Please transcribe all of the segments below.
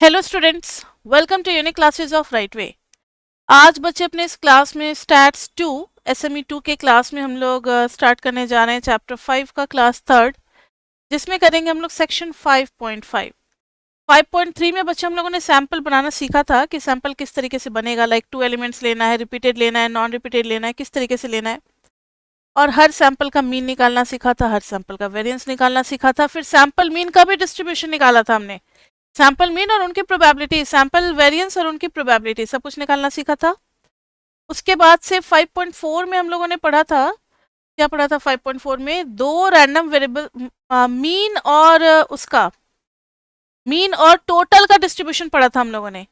Hello students, welcome to unique classes of right way. आज बच्चे अपने इस क्लास में स्टैट्स 2 एसएमई 2 के क्लास में हम लोग स्टार्ट करने जा रहे हैं चैप्टर 5 का क्लास थर्ड, जिसमें करेंगे हम लोग सेक्शन 5.5। 5.3 में बच्चे हम लोगों ने सैंपल बनाना सीखा था कि सैंपल किस तरीके से बनेगा, लाइक 2 एलिमेंट्स लेना है, रिपीटेड लेना है, नॉन रिपीटेड लेना है, किस तरीके से लेना है। और हर सैंपल का मीन निकालना सीखा था, हर सैंपल का वेरिएंस निकालना सीखा था, फिर सैंपल मीन का भी डिस्ट्रीब्यूशन निकाला था हमने। सैंपल मीन और उनकी प्रोबेबिलिटी, सैंपल वेरिएंस और उनकी प्रोबेबिलिटी, सब कुछ निकालना सीखा था। उसके बाद से 5.4 में हम लोगों ने पढ़ा था, क्या पढ़ा था 5.4 में? दो रैंडम वेरिएबल, मीन और उसका मीन और टोटल का डिस्ट्रीब्यूशन पढ़ा था हम लोगों ने,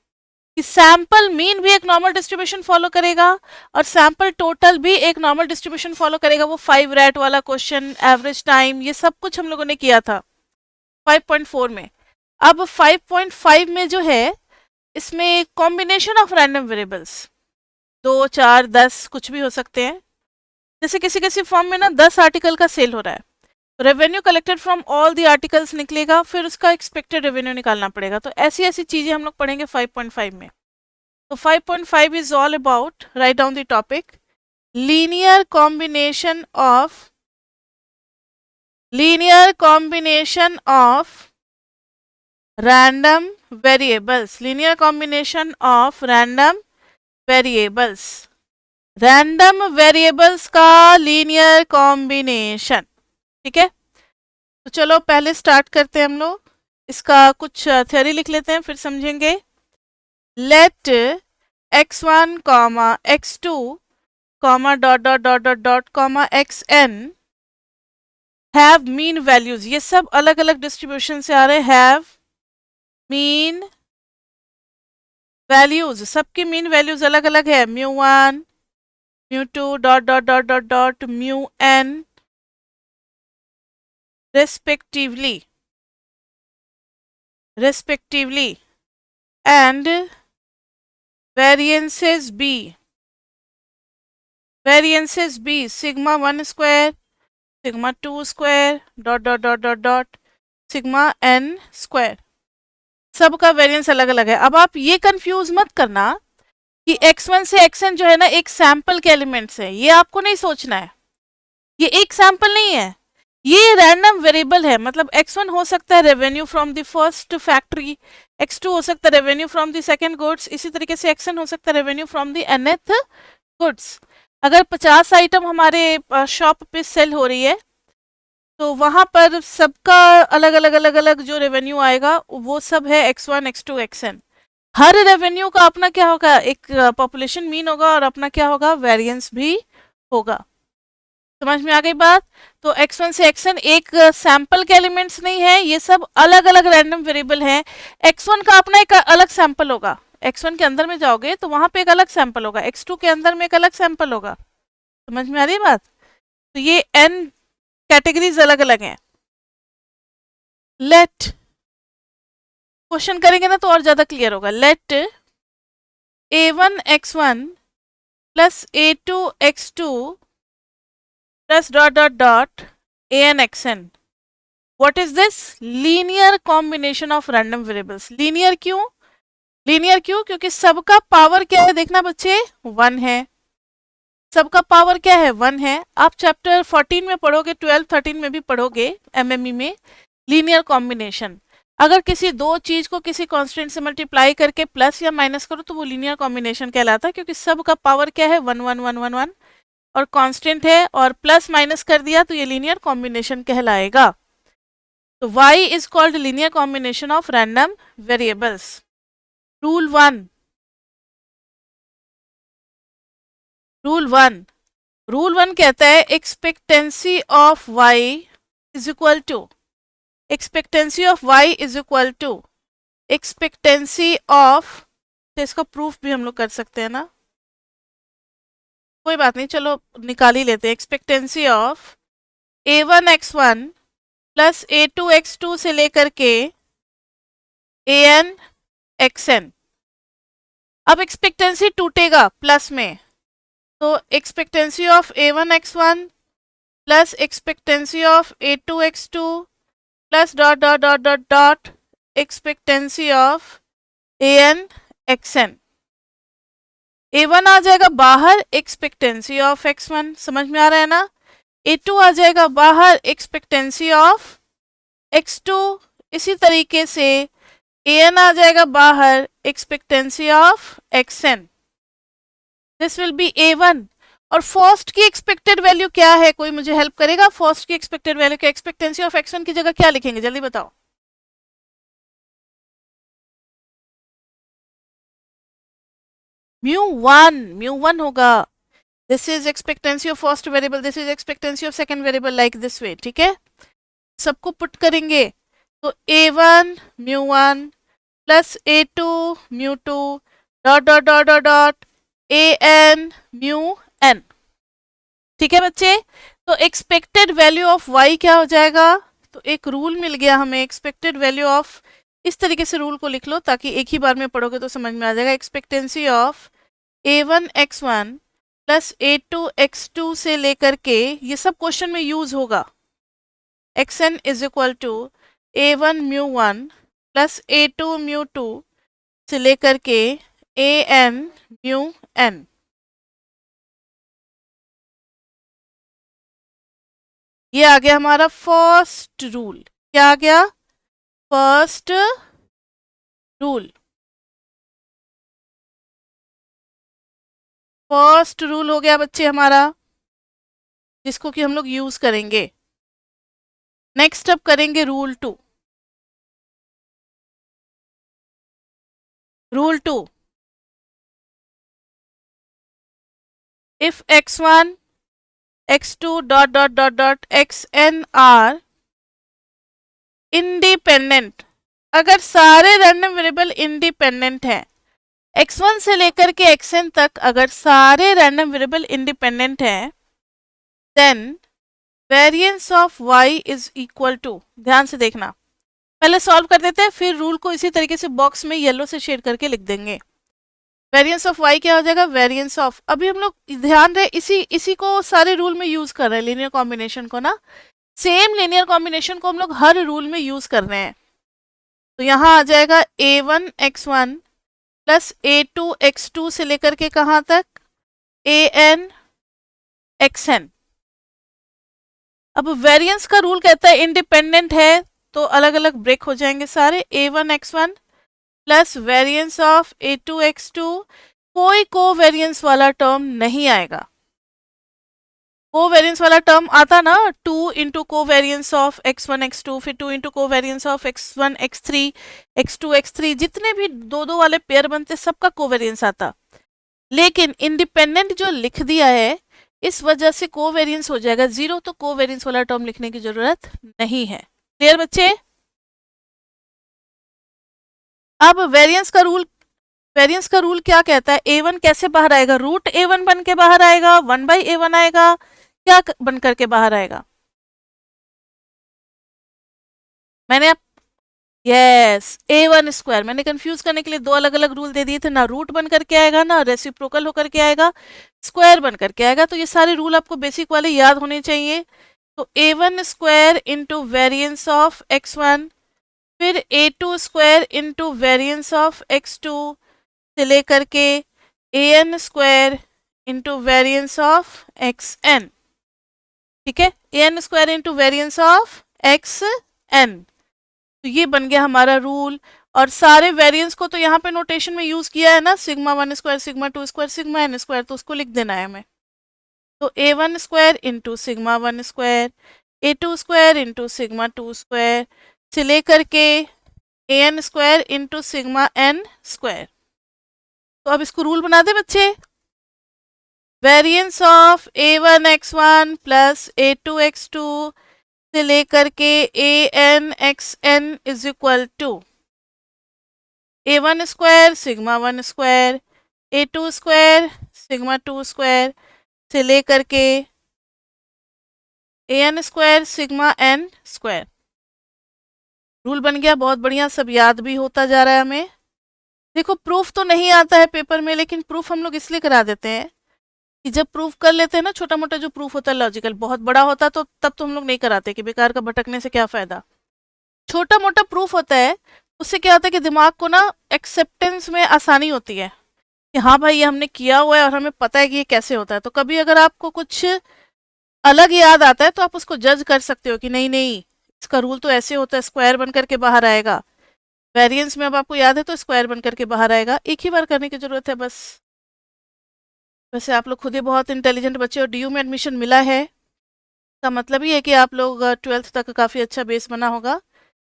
कि सैंपल मीन भी एक नॉर्मल डिस्ट्रीब्यूशन फॉलो करेगा और सैंपल टोटल भी एक नॉर्मल डिस्ट्रीब्यूशन फॉलो करेगा। वो 5 रैट वाला क्वेश्चन, एवरेज टाइम, ये सब कुछ हम लोगों ने किया था 5.4 में। अब 5.5 में जो है, इसमें कॉम्बिनेशन ऑफ रैंडम वेरिएबल्स, 2, 4, 10 कुछ भी हो सकते हैं। जैसे किसी किसी फॉर्म में ना 10 आर्टिकल का सेल हो रहा है, तो revenue collected from all the articles निकलेगा, फिर उसका एक्सपेक्टेड रेवेन्यू निकालना पड़ेगा। तो ऐसी ऐसी चीजें हम लोग पढ़ेंगे 5.5 में। तो 5.5 is all about, write down the topic, linear combination of random variables, linear combination of random variables, random variables का linear combination। ठीक है, तो चलो पहले स्टार्ट करते हैं हम लोग। इसका कुछ थ्योरी लिख लेते हैं, फिर समझेंगे। Let x1 comma x2 comma dot dot dot dot dot comma xn have mean values. ये सब अलग अलग डिस्ट्रीब्यूशन से आ रहे हैं। हैव मीन वैल्यूज, सबकी मीन वैल्यूज अलग अलग है। μ1 μ2 dot dot dot dot dot μn respectively and variances b sigma 1 square, sigma 2 square dot dot dot dot dot sigma n square। सबका वेरिएंस अलग अलग है। अब आप ये कंफ्यूज मत करना कि x1 से xn जो है ना, एक सैंपल के एलिमेंट्स है, ये आपको नहीं सोचना है। ये एक सैंपल नहीं है, ये रैंडम वेरिएबल है। मतलब x1 हो सकता है revenue from the first factory, x2 हो सकता है revenue from the second goods, इसी तरीके से xn हो सकता है revenue from the nth goods. अगर 50 आइटम हमारे शॉप पे सेल हो रही है, तो वहां पर सबका अलग अलग अलग अलग जो रेवेन्यू आएगा वो सब है x1 x2 xn। हर रेवेन्यू का अपना क्या होगा, एक पॉपुलेशन मीन होगा और अपना क्या होगा, वेरिएंस भी होगा। समझ में आ गई बात? तो x1 से xn एक सैंपल के एलिमेंट्स नहीं है, ये सब अलग अलग रैंडम वेरिएबल हैं। x1 का अपना एक अलग सैंपल होगा, x1 के अंदर में जाओगे तो वहां पे एक अलग सैंपल होगा, x2 के अंदर में एक अलग सैंपल होगा। समझ में आ रही है बात? तो ये n कैटेगरीज अलग अलग हैं। लेट, क्वेश्चन करेंगे ना तो और ज्यादा क्लियर होगा। Let a1 x1 plus a2 x2 plus dot dot dot an xn, what is this? Linear combination of random variables. Linear क्यों? लीनियर क्यों? क्योंकि सबका पावर क्या है, देखना बच्चे, 1 है। सबका पावर क्या है, 1 है। आप चैप्टर 14 में पढ़ोगे, 12 13 में भी पढ़ोगे एमएमई में, लीनियर कॉम्बिनेशन। अगर किसी दो चीज को किसी कांस्टेंट से मल्टीप्लाई करके प्लस या माइनस करो तो वो लीनियर कॉम्बिनेशन कहलाता है, क्योंकि सबका पावर क्या है, 1 1 1 1 1 और कांस्टेंट है, और प्लस माइनस कर दिया तो ये लीनियर कॉम्बिनेशन कहलाएगा। तो y is called linear combination of random variables. Rule 1, rule one कहता है expectancy of y is equal to, expectancy of y is equal to expectancy of, तो इसका प्रूफ भी हम लोग कर सकते हैं ना, कोई बात नहीं, चलो निकाल ही लेते हैं। Expectancy of a1 x1 plus a2 x2 से लेकर के an xn। अब एक्सपेक्टेंसी टूटेगा प्लस में, तो expectancy of a1 x1 plus expectancy of a2 x2 plus dot dot dot dot dot expectancy of an xn। a1 आ जाएगा बाहर, expectancy of x1, समझ में आ रहा है ना। a2 आ जाएगा बाहर, एक्सपेक्टेंसी ऑफ x2। इसी तरीके से an आ जाएगा बाहर, expectancy of xn। This will B a1। और फर्स्ट की एक्सपेक्टेड वैल्यू क्या है, कोई मुझे हेल्प करेगा। फर्स्ट की एक्सपेक्टेड वैल्यू क्या, एक्सपेक्टेंसी ऑफ x1 की जगह क्या लिखेंगे, जल्दी बताओ। म्यू वन होगा। This is expectancy of first variable, this is expectancy of second variable, like this way, ठीक है। सबको पुट करेंगे तो a1 mu one plus a2 mu two dot dot dot dot dot an mu n। ठीक है बच्चे। तो एक्सपेक्टेड वैल्यू ऑफ y क्या हो जाएगा, तो एक रूल मिल गया हमें, एक्सपेक्टेड वैल्यू ऑफ, इस तरीके से रूल को लिख लो ताकि एक ही बार में पढ़ोगे तो समझ में आ जाएगा। Expectancy of a1 x1 plus a2 x2 से लेकर के, ये सब क्वेश्चन में यूज होगा, xn is equal to a1 mu one plus a2 mu two से लेकर के an म्यू n। ये आ गया हमारा फर्स्ट रूल। क्या आ गया, फर्स्ट रूल। फर्स्ट रूल हो गया बच्चे हमारा, जिसको कि हम लोग यूज करेंगे। नेक्स्ट अब करेंगे rule 2। Rule 2, if x1 x2 dot dot dot dot xn are independent, अगर सारे रैंडम वेरिएबल इंडिपेंडेंट है, x1 से लेकर के xn तक अगर सारे रैंडम वेरिएबल इंडिपेंडेंट है, then variance of y is equal to, ध्यान से देखना, पहले सॉल्व कर देते हैं फिर रूल को इसी तरीके से बॉक्स में येलो से शेड करके लिख देंगे। वेरिएंस ऑफ y क्या हो जाएगा, वेरिएंस ऑफ, अभी हम लोग ध्यान रहे इसी को सारे रूल में यूज कर रहे हैं, लीनियर कॉम्बिनेशन को ना, सेम लीनियर कॉम्बिनेशन को हम लोग हर रूल में यूज कर रहे हैं। तो यहाँ आ जाएगा a1 x1 plus a2 x2 से लेकर के कहाँ तक, an xn। अब वेरिएंस का रूल कहता है इंडिपेंडेंट है तो अलग अलग ब्रेक हो जाएंगे सारे, a1 x1 plus variance of a2 x2, कोई कोवेरिएंस वाला टर्म नहीं आएगा। कोवेरिएंस वाला टर्म आता ना, 2 into covariance of x1 x2, फिर 2 into covariance of x1 x3 x2 x3, जितने भी दो दो वाले पेयर बनते सबका कोवेरिएंस आता। लेकिन इंडिपेंडेंट जो लिख दिया है इस वजह से कोवेरिएंस हो जाएगा 0, तो कोवेरिएंस वाला टर्म लिखने की जरूरत नहीं है। क्लियर बच्चे। अब वेरिएंस का रूल क्या कहता है, a1 कैसे बाहर आएगा, रूट a1 बन के बाहर आएगा, 1/a1 आएगा, क्या बन करके बाहर आएगा, मैंने यस a1 स्क्वायर, मैंने कंफ्यूज करने के लिए दो अलग अलग रूल दे दिए थे, ना रूट बन करके आएगा ना रेसिप्रोकल होकर के आएगा, स्क्वायर बन करके आएगा। तो ये सारे रूल आपको बेसिक वाले याद होने चाहिए। तो a1 square into variance of x1, फिर a2 square into variance of x2 से लेकर के an square into variance of xn। ठीक है, an square into variance of xn। तो ये बन गया हमारा रूल। और सारे वेरिएंस को तो यहाँ पे नोटेशन में यूज किया है ना, sigma 1 square sigma 2 square sigma n square, तो उसको लिख देना है हमें। तो a1 square into sigma 1 square, a2 square into sigma 2 square से लेकर के an square into sigma n square. तो अब इसको रूल बना दे बच्चे, variance of a1 x1 plus a2 x2 से लेकर के an xn is equal to a1 square sigma 1 square, a2 square sigma 2 square से लेकर के an square sigma n square. Rule बन गया, बहुत बढ़िया, सब याद भी होता जा रहा है हमें। देखो प्रूफ तो नहीं आता है पेपर में, लेकिन प्रूफ हम लोग इसलिए करा देते हैं कि जब प्रूफ कर लेते हैं ना, छोटा मोटा जो प्रूफ होता है लॉजिकल, बहुत बड़ा होता तो तब तो हम लोग नहीं कराते कि बेकार का भटकने से क्या फायदा। छोटा मोटा प्रूफ होता है, उससे क्या होता है कि दिमाग को ना एक्सेप्टेंस में आसानी होती है कि हाँ भाई ये हमने किया हुआ है और हमें पता है कि ये कैसे होता है। तो कभी अगर आपको कुछ अलग याद आता है तो आप उसको जज कर सकते हो कि नहीं नहीं, इसका रूल तो ऐसे होता है, स्क्वायर बन करके बाहर आएगा। वेरिएंस में अब आपको याद है तो स्क्वायर बन करके बाहर आएगा, एक ही बार करने की जरूरत है बस। वैसे आप लोग खुद ही बहुत इंटेलिजेंट बच्चे और डीयू में एडमिशन मिला है, का मतलब ये है कि आप लोग 12th तक काफ़ी अच्छा बेस बना होगा,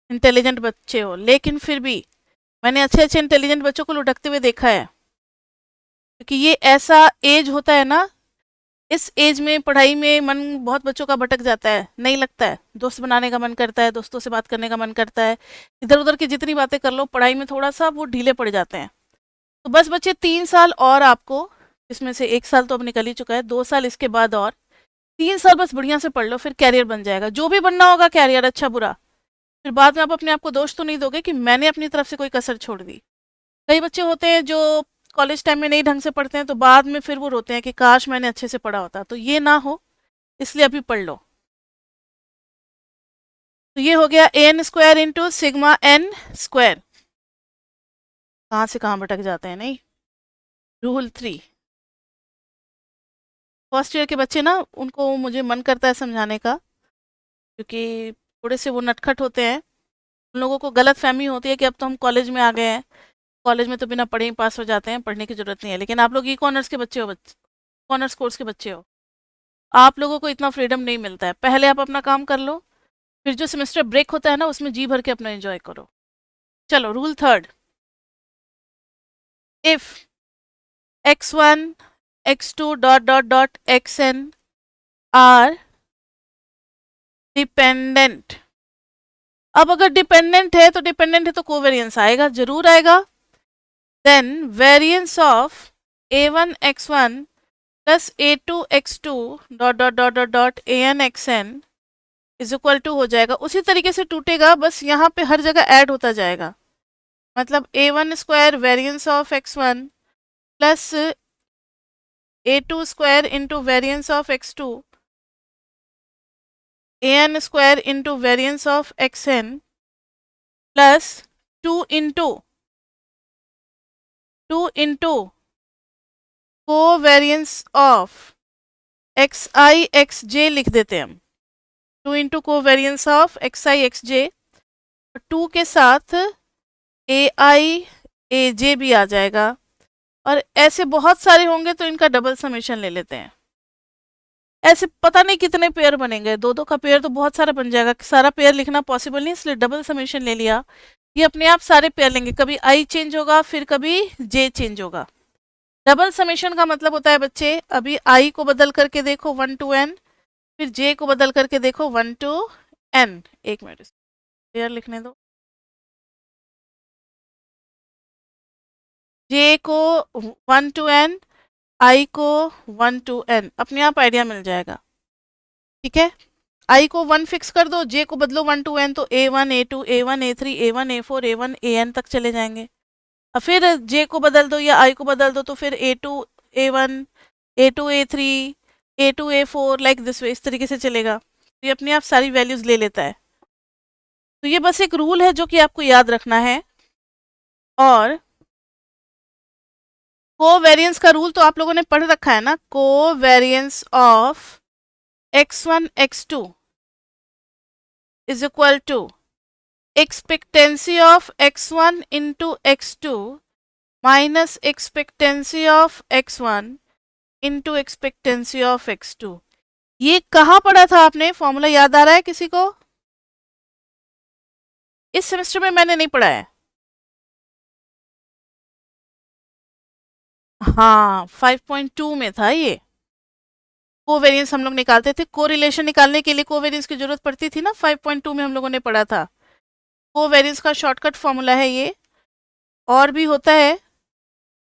इंटेलिजेंट बच्चे हो। लेकिन फिर भी मैंने अच्छे अच्छे इंटेलिजेंट बच्चों को लुढ़कते हुए देखा है, क्योंकि ये ऐसा एज होता है ना, इस एज में पढ़ाई में मन बहुत बच्चों का भटक जाता है, नहीं लगता है, दोस्त बनाने का मन करता है, दोस्तों से बात करने का मन करता है, इधर उधर की जितनी बातें कर लो पढ़ाई में थोड़ा सा वो ढीले पड़ जाते हैं। तो बस बच्चे 3 साल और आपको, इसमें से 1 साल तो अब निकल ही चुका है, 2 साल इसके बाद और 3 साल बस बढ़िया से पढ़ लो, फिर कैरियर बन जाएगा, जो भी बनना होगा कैरियर, अच्छा बुरा। फिर बाद में आप अपने आप को दोष तो नहीं दोगे कि मैंने अपनी तरफ से कोई कसर छोड़ दी। कई बच्चे होते हैं जो कॉलेज टाइम में नहीं ढंग से पढ़ते हैं तो बाद में फिर वो रोते हैं कि काश मैंने अच्छे से पढ़ा होता, तो ये ना हो इसलिए अभी पढ़ लो। तो ये हो गया an square into sigma n square. कहाँ से कहाँ भटक जाते हैं, नहीं। रूल 3, फर्स्ट ईयर के बच्चे ना, उनको मुझे मन करता है समझाने का, क्योंकि थोड़े से वो नटखट होते हैं। उन लोगों को गलत फहमी होती है कि अब तो हम कॉलेज में आ गए हैं, कॉलेज में तो बिना पढ़े ही पास हो जाते हैं, पढ़ने की जरूरत नहीं है। लेकिन आप लोग ई कॉमर्स के बच्चे हो, कॉमर्स कोर्स के बच्चे हो, आप लोगों को इतना फ्रीडम नहीं मिलता है। पहले आप अपना काम कर लो, फिर जो सेमेस्टर ब्रेक होता है ना उसमें जी भर के अपना एंजॉय करो। चलो rule 3, if x1 x2 dot dot dot xn are dependent. अब अगर डिपेंडेंट है तो कोवेरियंस आएगा, जरूर आएगा। Then variance of a1 x1 plus a2 x2 dot dot dot dot dot an xn is equal to हो जाएगा, उसी तरीके से टूटेगा, बस यहाँ पे हर जगह ऐड होता जाएगा। मतलब a1 square variance of x1 plus a2 square into variance of x2 an square into variance of xn plus 2 into covariance of xi xj लिख देते हैं हम, 2 into covariance of xi xj, 2 के साथ ai aj भी आ जाएगा, और ऐसे बहुत सारे होंगे तो इनका डबल समेशन ले लेते हैं। ऐसे पता नहीं कितने पेयर बनेंगे, दो दो का पेयर तो बहुत सारा बन जाएगा, सारा पेयर लिखना पॉसिबल नहीं, इसलिए डबल समेशन ले लिया। ये अपने आप सारे पेयर लेंगे, कभी आई चेंज होगा फिर कभी जे चेंज होगा। डबल समेशन का मतलब होता है बच्चे, अभी आई को बदल करके देखो 1 to n, फिर जे को बदल करके देखो 1 to n। एक मिनट पेयर लिखने दो, जे को 1 to n, आई को 1 to n, अपने आप आइडिया मिल जाएगा। ठीक है, आई को 1 फिक्स कर दो, जे को बदलो 1 to n, तो a1 a2 a1 a3 a1 a4 a1 an तक चले जाएंगे। और फिर जे को बदल दो या आई को बदल दो तो फिर a2 a1 a2 a3 a2 a4 like this वे, इस तरीके से चलेगा। तो ये अपने आप सारी वैल्यूज ले लेता है। तो ये बस एक रूल है जो कि आपको याद रखना है। और कोवेरियंस का रूल तो आप लोगों ने पढ़ रखा है ना, covariance of x1 x2 is equal to expectancy of x1 into x2 minus expectancy of x1 into expectancy of x2। ये कहाँ पढ़ा था आपने, फॉर्मूला याद आ रहा है किसी को? इस सेमेस्टर में मैंने नहीं पढ़ा है। हाँ 5.2 में था ये। कोवेरियंस हम लोग निकालते थे, कोरिलेशन निकालने के लिए कोवेरियंस की जरूरत पड़ती थी ना, 5.2 में हम लोगों ने पढ़ा था। कोवेरियंस का शॉर्टकट फॉर्मूला है ये। और भी होता है,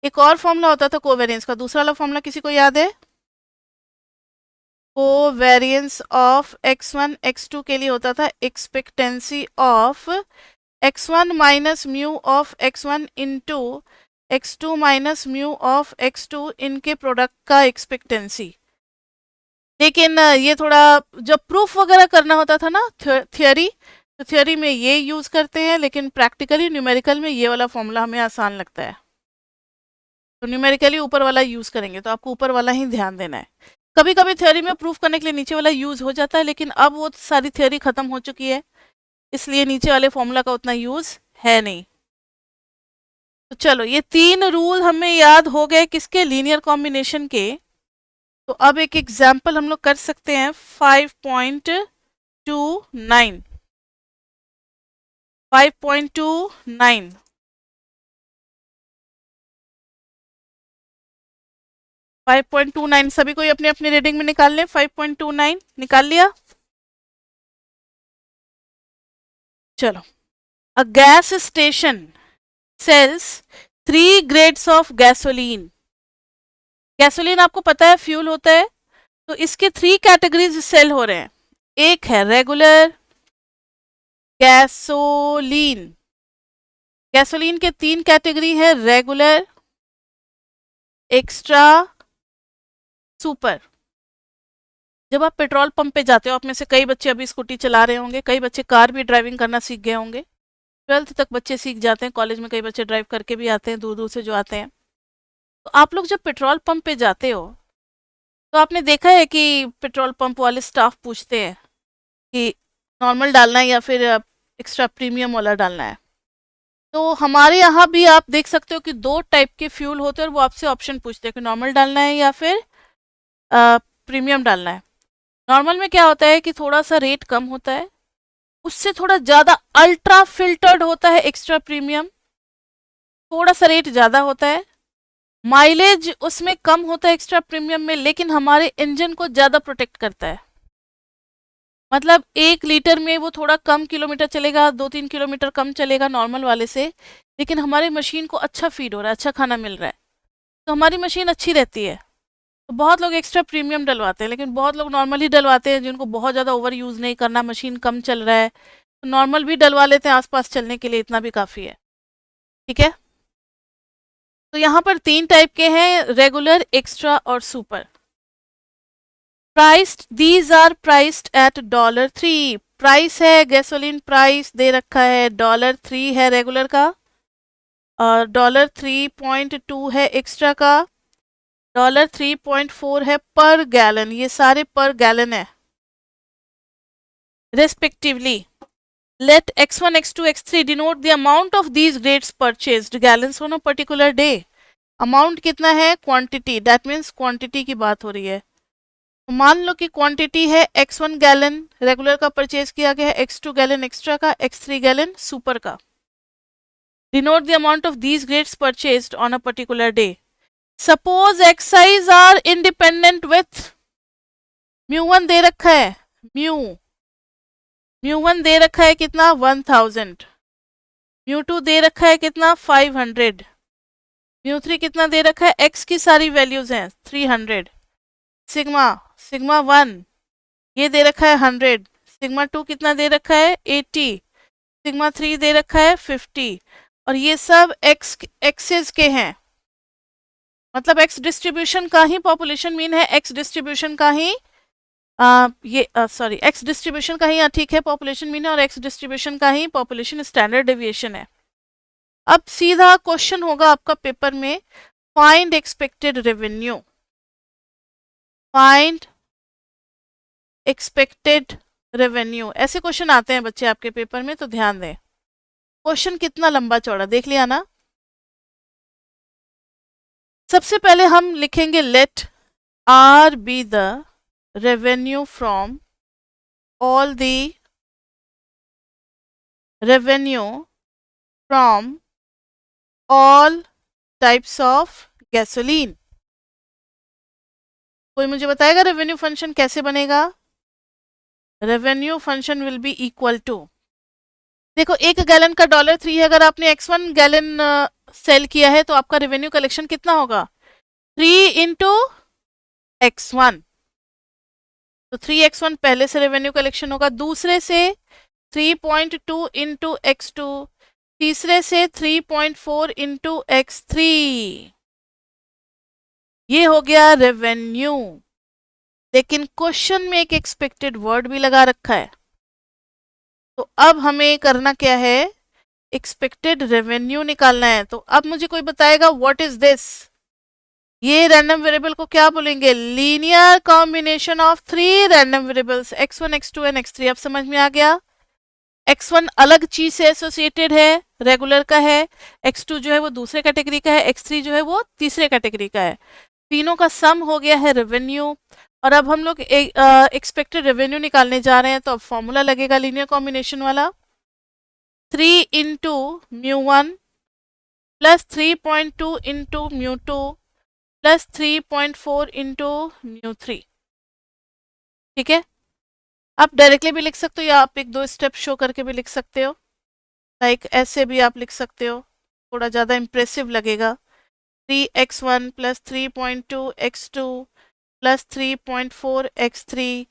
एक और फॉर्मूला होता था कोवेरियंस का, दूसरा वाला फॉर्मूला किसी को याद है? कोवेरियंस ऑफ x1 x2 के लिए होता था expectancy of x1 minus mu of x1 into x2 minus mu of x2, इनके प्रोडक्ट का एक्सपेक्टेंसी। लेकिन ये थोड़ा जब प्रूफ वगैरह करना होता था ना, थियोरी, तो थ्योरी में ये यूज़ करते हैं, लेकिन प्रैक्टिकली न्यूमेरिकल में ये वाला फॉर्मूला हमें आसान लगता है, तो न्यूमेरिकली ऊपर वाला यूज़ करेंगे, तो आपको ऊपर वाला ही ध्यान देना है। कभी कभी थ्योरी में प्रूफ करने के लिए नीचे वाला यूज़ हो जाता है, लेकिन अब वो सारी थ्योरी ख़त्म हो चुकी है, इसलिए नीचे वाले फॉर्मूला का उतना यूज़ है नहीं। तो चलो, ये 3 रूल हमें याद हो गए किसके, लीनियर कॉम्बिनेशन के। तो अब एक एग्जाम्पल हम लोग कर सकते हैं 5.29। 5.29 5.29 सभी कोई अपने अपने रीडिंग में निकाल लें। 5.29 निकाल लिया? चलो, a gas station sales 3 grades of gasoline. Gasoline आपको पता है फ्यूल होता है, तो इसके 3 कैटेगरीज सेल हो रहे हैं। एक है रेगुलर गैसोलीन। गैसोलीन के 3 कैटेगरी है, रेगुलर, एक्स्ट्रा, सुपर। जब आप पेट्रोल पंप पे जाते हो, आप में से कई बच्चे अभी स्कूटी चला रहे होंगे, कई बच्चे कार भी ड्राइविंग करना सीख गए होंगे। 12th तक बच्चे सीख जाते हैं, कॉलेज में कई बच्चे ड्राइव करके भी आते हैं, दूर दूर से जो आते हैं। तो आप लोग जब पेट्रोल पंप पे जाते हो, तो आपने देखा है कि पेट्रोल पंप वाले स्टाफ पूछते हैं कि नॉर्मल डालना है या फिर एक्स्ट्रा प्रीमियम वाला डालना है। तो हमारे यहाँ भी आप देख सकते हो कि 2 टाइप के फ्यूल होते हैं, और वो आपसे ऑप्शन पूछते हैं कि नॉर्मल डालना है या फिर प्रीमियम डालना है। नॉर्मल में क्या होता है कि थोड़ा सा रेट कम होता है, उससे थोड़ा ज़्यादा अल्ट्रा फिल्टर्ड होता है एक्स्ट्रा प्रीमियम, थोड़ा सा रेट ज़्यादा होता है। माइलेज उसमें कम होता है एक्स्ट्रा प्रीमियम में, लेकिन हमारे इंजन को ज़्यादा प्रोटेक्ट करता है। मतलब 1 लीटर में वो थोड़ा कम किलोमीटर चलेगा, 2-3 किलोमीटर कम चलेगा नॉर्मल वाले से, लेकिन हमारे मशीन को अच्छा फीड हो रहा है, अच्छा खाना मिल रहा है, तो हमारी मशीन अच्छी रहती है। तो बहुत लोग एक्स्ट्रा प्रीमियम डलवाते हैं, लेकिन बहुत लोग नॉर्मल ही डलवाते हैं, जिनको बहुत ज़्यादा ओवर यूज़ नहीं करना, मशीन कम चल रहा है, तो नॉर्मल भी डलवा लेते हैं, आसपास चलने के लिए इतना भी काफ़ी है। ठीक है, तो यहाँ पर 3 टाइप के हैं, रेगुलर, एक्स्ट्रा और सुपर। Priced, these are priced at $3। Price है गैसोलीन, प्राइस दे रखा है $3 है रेगुलर का, और $3.2 है एक्स्ट्रा का, $3.4 है पर गैलन, ये सारे पर गैलन है respectively. Let x1, x2, x3 denote the amount of these grades purchased gallons on a particular day। Amount कितना है, क्वांटिटी, दैट मीन्स क्वांटिटी की बात हो रही है। तो मान लो कि क्वांटिटी है x1 गैलन रेगुलर का परचेज किया गया है, x2 गैलन एक्स्ट्रा का, x3 गैलन सुपर का। Denote the amount of these grades purchased on a particular day. Suppose Xi's are independent with μ1 दे रखा है, μ1 दे रखा है कितना 1000, μ2 दे रखा है कितना 500, μ3 कितना दे रखा है, x की सारी वैल्यूज हैं 300, सिग्मा 1 ये दे रखा है 100, सिग्मा 2 कितना दे रखा है 80, सिग्मा 3 दे रखा है 50, और ये सब एक्सेस के हैं, मतलब एक्स डिस्ट्रीब्यूशन का ही पॉपुलेशन मीन है, एक्स डिस्ट्रीब्यूशन का ही एक्स डिस्ट्रीब्यूशन का ही ठीक है पॉपुलेशन मीन है, और एक्स डिस्ट्रीब्यूशन का ही पॉपुलेशन स्टैंडर्ड डेविएशन है। अब सीधा क्वेश्चन होगा आपका पेपर में, find expected revenue. Find expected revenue, ऐसे क्वेश्चन आते हैं बच्चे आपके पेपर में, तो ध्यान दें। क्वेश्चन कितना लंबा चौड़ा देख लिया ना। सबसे पहले हम लिखेंगे let R be the revenue from all the revenue from all types of gasoline. कोई मुझे बताएगा रेवेन्यू फंक्शन कैसे बनेगा? Revenue function will be equal to, देखो 1 गैलन का $3 है, अगर आपने x1 गैलन सेल किया है तो आपका रेवेन्यू कलेक्शन कितना होगा 3 इंटू x1, तो 3x1 पहले से रेवेन्यू कलेक्शन होगा, दूसरे से 3.2 इंटू x2, तीसरे से 3.4 इंटू x3, ये हो गया रेवेन्यू। लेकिन क्वेश्चन में एक एक्सपेक्टेड वर्ड भी लगा रखा है, तो अब हमें करना क्या है, एक्सपेक्टेड रेवेन्यू निकालना है। तो अब मुझे कोई बताएगा व्हाट इज दिस, ये रैंडम वेरिएबल को क्या बोलेंगे, linear combination of three random variables x1 x2 and x3। अब समझ में आ गया, x1 अलग चीज से एसोसिएटेड है, रेगुलर का है, x2 जो है वो दूसरे कैटेगरी का है, x3 जो है वो तीसरे कैटेगरी का है। तीनों का सम हो गया है रेवेन्यू। और अब हम लोग एक्सपेक्टेड रेवेन्यू निकालने जा रहे हैं, तो अब फॉर्मूला लगेगा लीनियर कॉम्बिनेशन वाला, 3 into μ1 plus 3.2 into μ2 plus 3.4 into μ3। ठीक है, आप डायरेक्टली भी लिख सकते हो या आप एक दो स्टेप शो करके भी लिख सकते हो, लाइक ऐसे भी आप लिख सकते हो, थोड़ा ज़्यादा इम्प्रेसिव लगेगा। 3x1 plus 3.2 x2 plus 3.4 x3,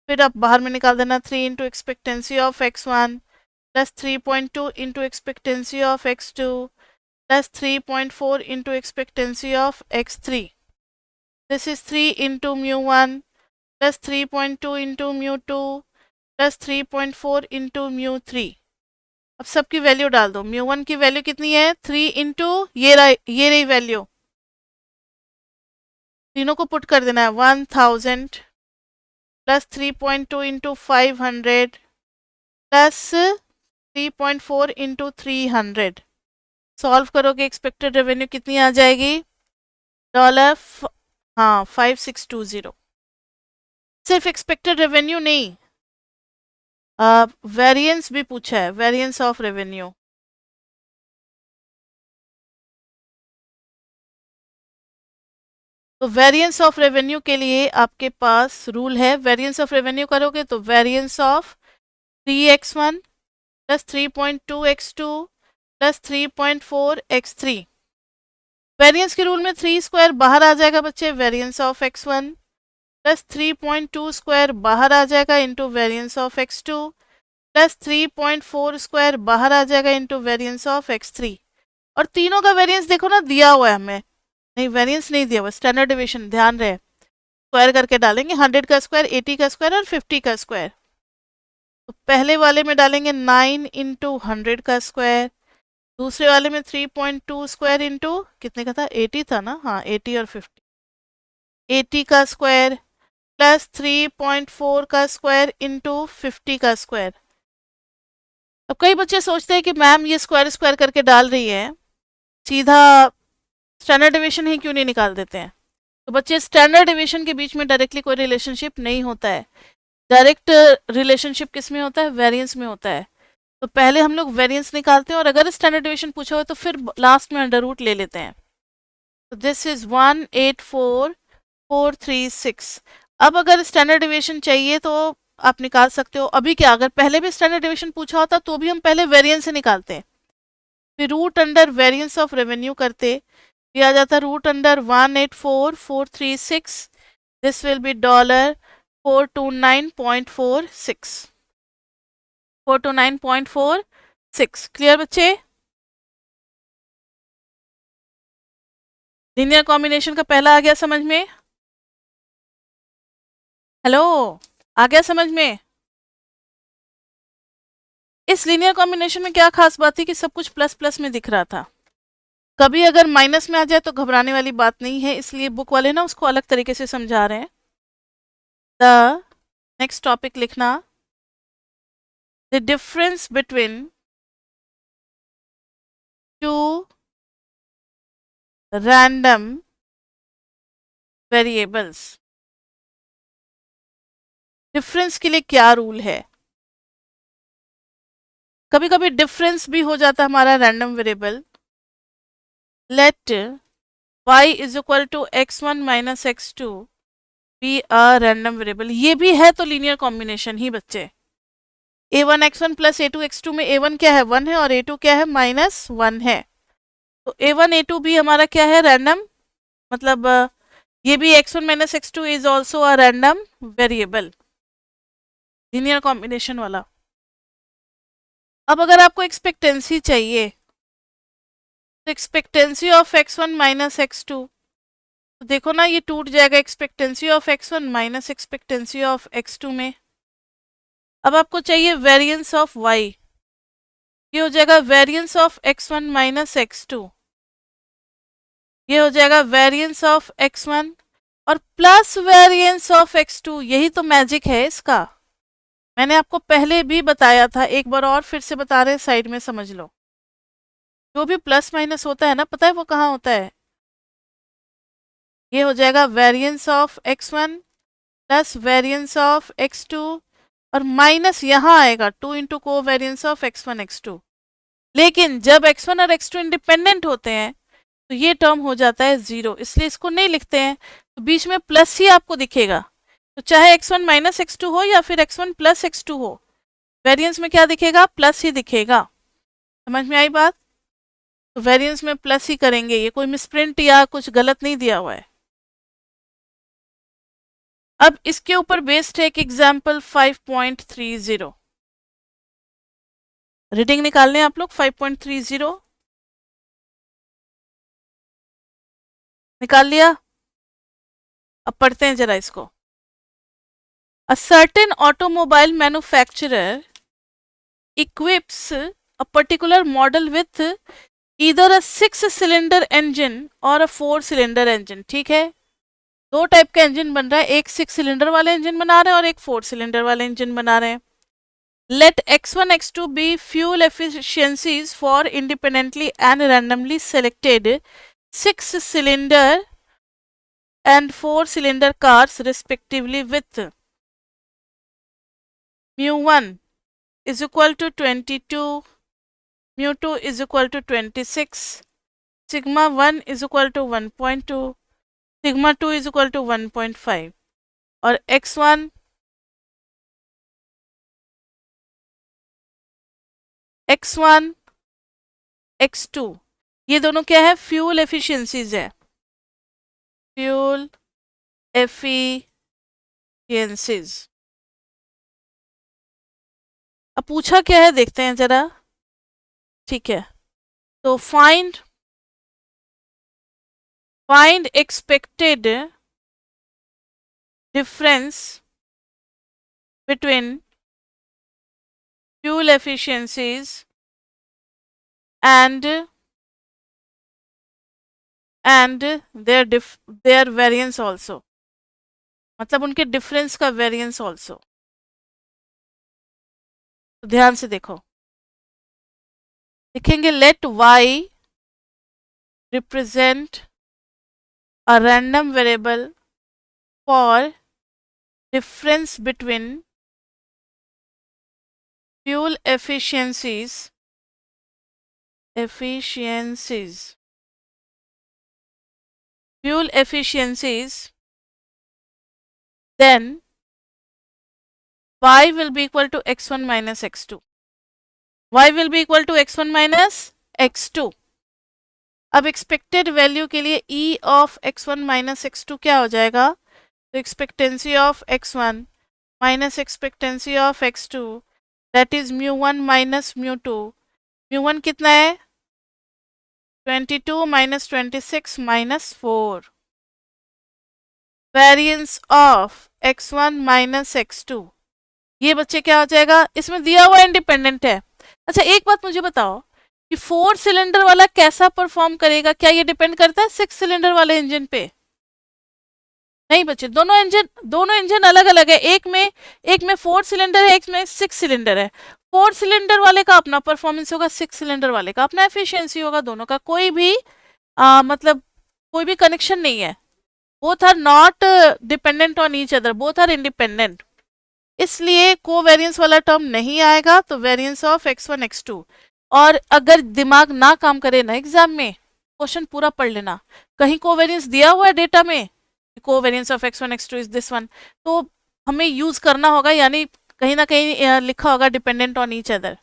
फिर आप बाहर में निकाल देना 3 into expectancy of x1 plus 3.2 into expectancy of x2 plus 3.4 into expectancy of x3। This is 3 into μ1 plus 3.2 into μ2 plus 3.4 into μ3। अब सबकी वैल्यू डाल दो। μ1 की वैल्यू कितनी है, 3 इंटू ये रही वैल्यू, तीनों को पुट कर देना है, 1000 plus 3.2 into 500 plus 3.4 into 300। Solve करोगे एक्सपेक्टेड रेवेन्यू कितनी आ जाएगी, डॉलर हाँ 5620। सिर्फ एक्सपेक्टेड रेवेन्यू नहीं, वेरिएंस भी पूछा है, वेरिएंस ऑफ रेवेन्यू। तो वेरिएंस ऑफ रेवेन्यू के लिए आपके पास रूल है, वेरिएंस ऑफ रेवेन्यू करोगे तो variance of 3x1 plus 3.2 x2 plus 3.4 x3। Variance के रूल में 3 स्क्वायर बाहर आ जाएगा बच्चे, variance of x1 plus 3.2 square बाहर आ जाएगा into variance of x2 plus 3.4 square बाहर आ जाएगा इंटू वेरिएंस ऑफ x3। और तीनों का वेरिएंस देखो ना, दिया हुआ है हमें, नहीं वेरिएंस नहीं दिया हुआ, स्टैंडर्ड डिवीजन ध्यान रहे, स्क्वायर करके डालेंगे 100 का स्क्वायर, 80 का स्क्वायर और 50 का स्क्वायर। तो पहले वाले में डालेंगे 9 इंटू 100 का स्क्वायर, दूसरे वाले में 3.2 स्क्वायर इंटू कितने का था, 80 था ना, हाँ 80 और 50, 80 का स्क्वायर प्लस 3.4 का स्क्वायर इंटू 50 का स्क्वायर। अब कई बच्चे सोचते हैं कि मैम ये स्क्वायर स्क्वायर करके डाल रही है, सीधा स्टैंडर्ड डिवीजन ही क्यों नहीं निकाल देते हैं। तो बच्चे स्टैंडर्ड डिवीजन के बीच में डायरेक्टली कोई रिलेशनशिप नहीं होता है, डायरेक्ट रिलेशनशिप किस में होता है, वेरिएंस में होता है। तो पहले हम लोग वेरिएंस निकालते हैं और अगर स्टैंडर्ड डिवीजन पूछा हो तो फिर लास्ट में अंडर रूट ले लेते हैं। तो दिस इज 184436। अब अगर स्टैंडर्ड डिवीजन चाहिए तो आप निकाल सकते हो। अभी क्या, अगर पहले भी स्टैंडर्ड डिवीजन पूछा होता तो भी हम पहले वेरिएंस से निकालते, फिर root under variance of revenue करते, दिया जाता root under 184436, this will be dollar 429.46, 429.46। Clear बच्चे, लीनियर कॉम्बिनेशन का पहला आ गया समझ में, हेलो आ गया समझ में। इस लीनियर कॉम्बिनेशन में क्या खास बात थी कि सब कुछ प्लस प्लस में दिख रहा था, कभी अगर माइनस में आ जाए तो घबराने वाली बात नहीं है, इसलिए बुक वाले ना उसको अलग तरीके से समझा रहे हैं। द नेक्स्ट टॉपिक लिखना, the difference between two random variables. Difference के लिए क्या रूल है, कभी कभी डिफरेंस भी हो जाता है हमारा random variable. Let y is equal to x1 minus x2 be a random variable, ये भी है तो लीनियर कॉम्बिनेशन ही बच्चे। a1 x1 plus a2 x2 में a1 क्या है 1 है और a2 क्या है -1 है, तो a1 a2 भी हमारा क्या है रैंडम, मतलब ये भी x1 minus x2 is also a random variable, linear combination वाला। अब अगर आपको एक्सपेक्टेंसी चाहिए तो expectancy of x1 minus x2, तो देखो ना ये टूट जाएगा expectancy of x1 minus expectancy of x2 में। अब आपको चाहिए वेरिएंस ऑफ y, ये हो जाएगा variance of x1 minus x2, ये हो जाएगा वेरिएंस ऑफ x1 और प्लस वेरिएंस ऑफ x2। यही तो मैजिक है इसका, मैंने आपको पहले भी बताया था, एक बार और फिर से बता रहे, साइड में समझ लो। जो भी प्लस माइनस होता है ना, पता है वो कहाँ होता है? ये हो जाएगा variance of x1 plus variance of x2 और माइनस यहाँ आएगा 2 इंटू को वेरियंस ऑफ x1 x2। लेकिन जब x1 और x2 इंडिपेंडेंट होते हैं तो ये टर्म हो जाता है 0, इसलिए इसको नहीं लिखते हैं, तो बीच में प्लस ही आपको दिखेगा। तो चाहे x1 माइनस x2 हो या फिर x1 प्लस x2 हो, वेरिएंस में क्या दिखेगा? प्लस ही दिखेगा। समझ में आई बात? तो वेरिएंस में प्लस ही करेंगे, ये कोई मिसप्रिंट या कुछ गलत नहीं दिया हुआ है। अब इसके ऊपर बेस्ड है एक एग्जाम्पल 5.30, रीडिंग निकाल लें आप लोग। 5.30 निकाल लिया? अब पढ़ते हैं जरा इसको। A certain automobile manufacturer equips a particular model with either a 6-cylinder engine or a 4-cylinder engine। ठीक है, दो टाइप का इंजन बन रहा है, एक 6 सिलेंडर वाले इंजन बना रहे हैं और एक 4 सिलेंडर वाले इंजन बना रहे हैं। Let x1 x2 be fuel efficiencies for independently and randomly selected 6-cylinder and 4-cylinder cars respectively with mu1 is equal to 22, mu2 is equal to 26, sigma 1 is equal to 1.2, sigma 2 is equal to 1.5 और x1 x2 ये दोनों क्या है? Fuel efficiencies है, fuel efficiencies. अब पूछा क्या है देखते हैं जरा। ठीक है, तो find expected difference between fuel efficiencies and their variance also, मतलब उनके डिफरेंस का वेरिएंस ऑल्सो। तो ध्यान से देखो, लिखेंगे let y represent a random variable for difference between fuel efficiencies then y will be equal to x1 minus x2, y will be equal to x1 minus x2। अब expected value के लिए e of x1 minus x2 क्या हो जाएगा? तो expectancy of x1 minus expectancy of x2 that is mu1 minus mu2। mu1 कितना है? 22 minus 26 minus 4। Variance of x1 minus x2, ये बच्चे क्या हो जाएगा? इसमें दिया हुआ इंडिपेंडेंट है। अच्छा एक बात मुझे बताओ कि 4 सिलेंडर वाला कैसा परफॉर्म करेगा? क्या ये डिपेंड करता है 6 सिलेंडर वाले इंजन पे? नहीं बच्चे, दोनों इंजन अलग अलग है। एक में 4 सिलेंडर है, एक में 6 सिलेंडर है। 4 सिलेंडर वाले का अपना परफॉर्मेंस होगा, 6 सिलेंडर वाले का अपना एफिशिएंसी होगा। दोनों का कोई भी मतलब कोई भी कनेक्शन नहीं है। Both are not dependent on each other, both are independent, इसलिए कोवेरिएंस वाला टर्म नहीं आएगा। तो वेरिएंस ऑफ x1 x2। और अगर दिमाग ना काम करे ना एग्जाम में, क्वेश्चन पूरा पढ़ लेना, कहीं कोवेरिएंस दिया हुआ है डेटा में, covariance of x1 x2 is this one, तो हमें यूज करना होगा, यानी कहीं ना कहीं लिखा होगा डिपेंडेंट ऑन ईच अदर।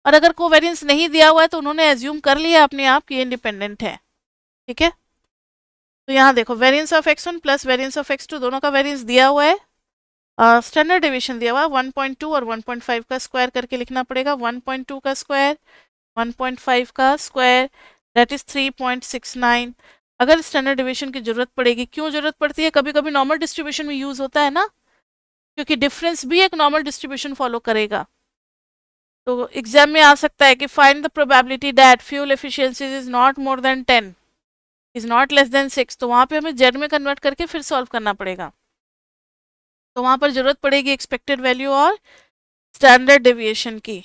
और अगर कोवेरिएंस नहीं दिया हुआ है तो उन्होंने एज्यूम कर लिया अपने आप कि इंडिपेंडेंट है। ठीक है, तो यहाँ देखो variance of x1 plus variance of x2 दोनों का वेरिएंस दिया हुआ है, स्टैंडर्ड डिवीजन दिया हुआ है 1.2 और 1.5 का स्क्वायर करके लिखना पड़ेगा। 1.2 का स्क्वायर 1.5 का स्क्वायर दैट इज 3.69। अगर स्टैंडर्ड डिवीजन की जरूरत पड़ेगी, क्यों जरूरत पड़ती है? कभी कभी नॉर्मल डिस्ट्रीब्यूशन में यूज होता है ना, क्योंकि डिफरेंस भी एक नॉर्मल डिस्ट्रीब्यूशन फॉलो करेगा। तो एग्जाम में आ सकता है कि find the probability that fuel efficiency is not more than 10 is not less than 6, तो वहां पे हमें जेड में कन्वर्ट करके फिर सॉल्व करना पड़ेगा। तो वहां पर जरूरत पड़ेगी एक्सपेक्टेड वैल्यू और स्टैंडर्ड डेविएशन की।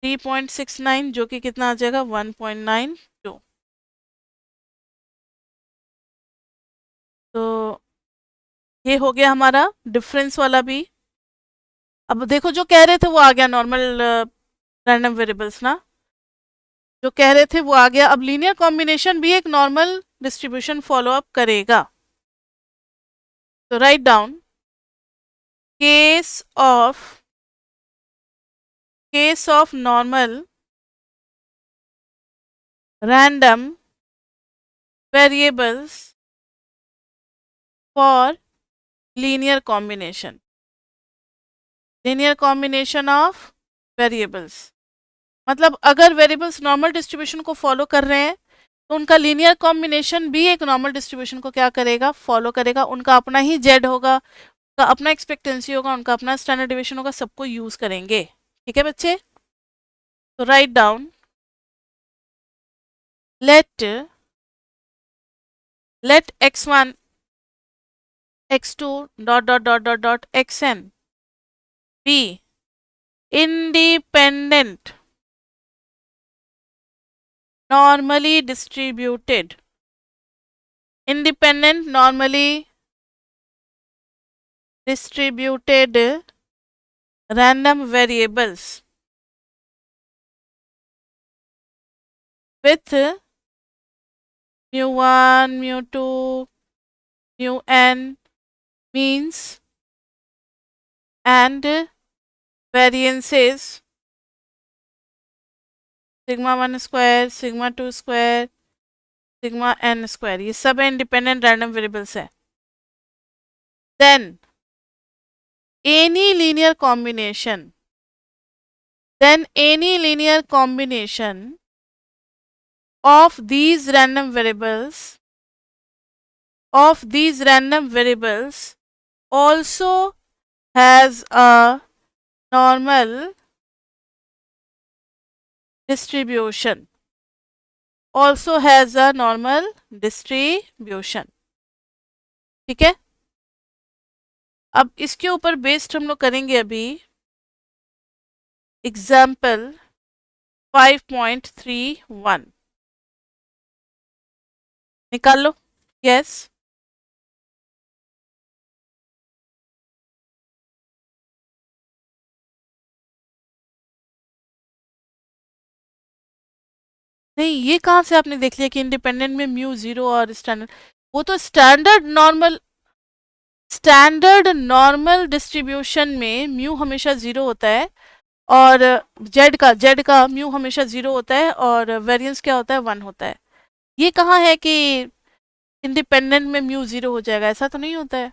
3.69 जो कि कितना आ जाएगा 1.92। तो ये हो गया हमारा डिफरेंस वाला भी। अब देखो जो कह रहे थे वो आ गया नॉर्मल रैंडम वेरिएबल्स ना, जो कह रहे थे वो आ गया। अब लीनियर कॉम्बिनेशन भी एक नॉर्मल डिस्ट्रीब्यूशन फॉलो अप करेगा। तो write down case of normal random variables for linear combination of variables। मतलब अगर वेरिएबल्स नॉर्मल डिस्ट्रीब्यूशन को फॉलो कर रहे हैं तो उनका लीनियर कॉम्बिनेशन भी एक नॉर्मल डिस्ट्रीब्यूशन को क्या करेगा, फॉलो करेगा। उनका अपना ही जेड होगा, उनका अपना एक्सपेक्टेंसी होगा, उनका अपना स्टैंडर्ड डिविएशन होगा, सबको यूज करेंगे। ठीक है बच्चे, तो write down let x1 x2 ... xn be independent normally distributed random variables with mu1 mu2 mun means and variances sigma 1 square sigma 2 square sigma n square, ये सब इंडिपेंडेंट रैंडम वेरिएबल्स है। then any linear combination of these random variables also has a normal distribution ठीक है। अब इसके ऊपर based हम लोग करेंगे अभी एग्जाम्पल 5.31 निकाल लो। यस नहीं, ये कहाँ से आपने देख लिया कि इंडिपेंडेंट में म्यू जीरो और स्टैंडर्ड, वो तो स्टैंडर्ड नॉर्मल डिस्ट्रीब्यूशन में म्यू हमेशा जीरो होता है और जेड का म्यू हमेशा जीरो होता है और वेरिएंस क्या होता है 1 होता है। ये कहाँ है कि इंडिपेंडेंट में म्यू जीरो हो जाएगा, ऐसा तो नहीं होता है।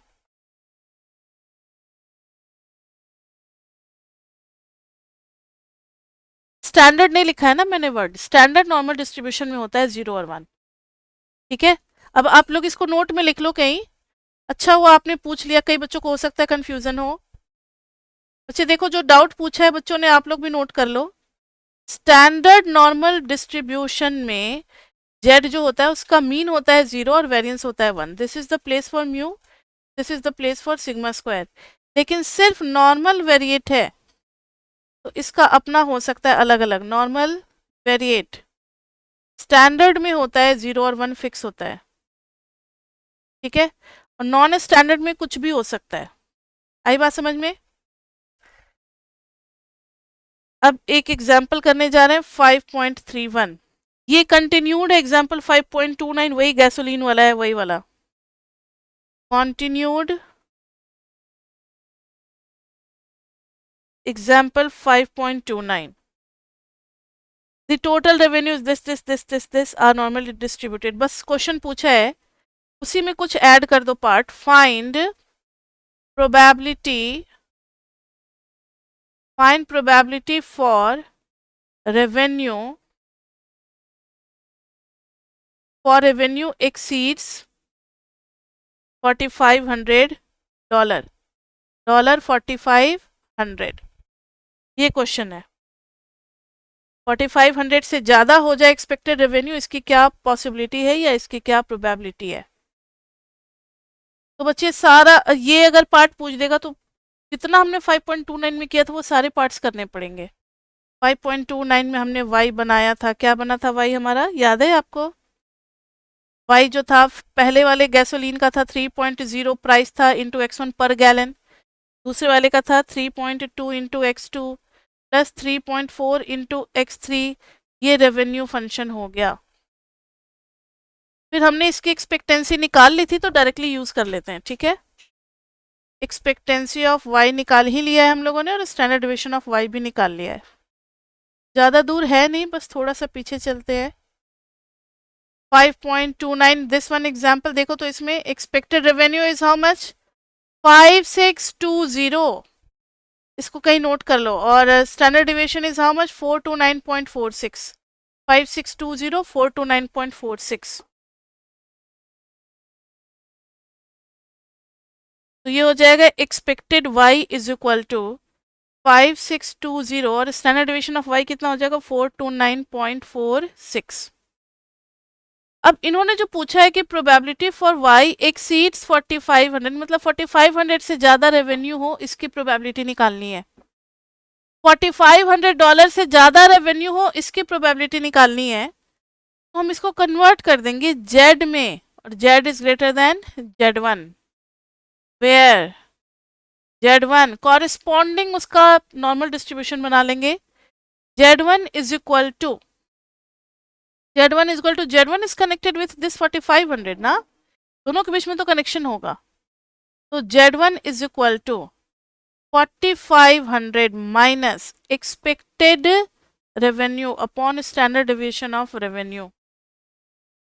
स्टैंडर्ड नहीं लिखा है ना मैंने वर्ड, स्टैंडर्ड नॉर्मल डिस्ट्रीब्यूशन में होता है 0 और 1। ठीक है, अब आप लोग इसको नोट में लिख लो कहीं। अच्छा हुआ आपने पूछ लिया, कई बच्चों को हो सकता है कंफ्यूजन हो। बच्चे देखो जो डाउट पूछा है बच्चों ने, आप लोग भी नोट कर लो। स्टैंडर्ड नॉर्मल डिस्ट्रीब्यूशन में जेड जो होता है उसका मीन होता है 0 और वेरिएंस होता है 1। This is the place for mu, this is the place for sigma square. लेकिन सिर्फ नॉर्मल वेरिएट है तो इसका अपना हो सकता है अलग अलग। नॉर्मल वेरिएट स्टैंडर्ड में होता है 0 और 1 फिक्स होता है। ठीक है, और नॉन स्टैंडर्ड में कुछ भी हो सकता है। आई बात समझ में। अब एक एग्जाम्पल करने जा रहे हैं 5.31। ये कंटिन्यूड एग्जाम्पल 5.29 वही गैसोलीन वाला है, वही वाला continued example 5.29। The total revenue is this are normally distributed। बस क्वेश्चन पूछा है, उसी में कुछ ऐड कर दो part. Find probability for revenue exceeds $4,500। $4500, ये क्वेश्चन है। 4500 से ज़्यादा हो जाए एक्सपेक्टेड रेवेन्यू, इसकी क्या पॉसिबिलिटी है या इसकी क्या प्रोबेबिलिटी है? तो बच्चे सारा ये अगर पार्ट पूछ देगा तो जितना हमने 5.29 में किया था वो सारे पार्ट्स करने पड़ेंगे। 5.29 में हमने y बनाया था, क्या बना था y हमारा, याद है आपको? y जो था पहले वाले गैसोलीन का था 3.0 प्राइस था इंटू x1 पर गैलन, दूसरे वाले का था 3.2 into x2 plus 3.4 into x3, ये रेवेन्यू फंक्शन हो गया। फिर हमने इसकी एक्सपेक्टेंसी निकाल ली थी तो डायरेक्टली यूज कर लेते हैं, ठीक है। एक्सपेक्टेंसी ऑफ y निकाल ही लिया है हम लोगों ने और स्टैंडर्ड डिविएशन ऑफ y भी निकाल लिया है। ज़्यादा दूर है नहीं, बस थोड़ा सा पीछे चलते हैं। 5.29 दिस वन एग्जाम्पल देखो तो इसमें expected revenue is how much, 5620, इसको कहीं नोट कर लो, और standard deviation is how much, 429.46, 5620 429.46। तो ये हो जाएगा expected y is equal to 5620 और स्टैंडर्ड डिविएशन ऑफ y कितना हो जाएगा, 429.46। अब इन्होंने जो पूछा है कि प्रोबेबिलिटी फॉर y एक्सीड्स 4500, मतलब 4500 से ज़्यादा रेवेन्यू हो, इसकी प्रोबेबिलिटी निकालनी है। $4500 से ज़्यादा रेवेन्यू हो, इसकी प्रोबेबिलिटी निकालनी है। तो हम इसको कन्वर्ट कर देंगे z में, और z is greater than z1, where z1 corresponding उसका नॉर्मल डिस्ट्रीब्यूशन बना लेंगे। z1 is equal to Z1 is connected with this 4500 ना, दोनों के बीच में तो कनेक्शन होगा। तो Z1 is equal to 4500 minus expected revenue upon standard deviation of revenue.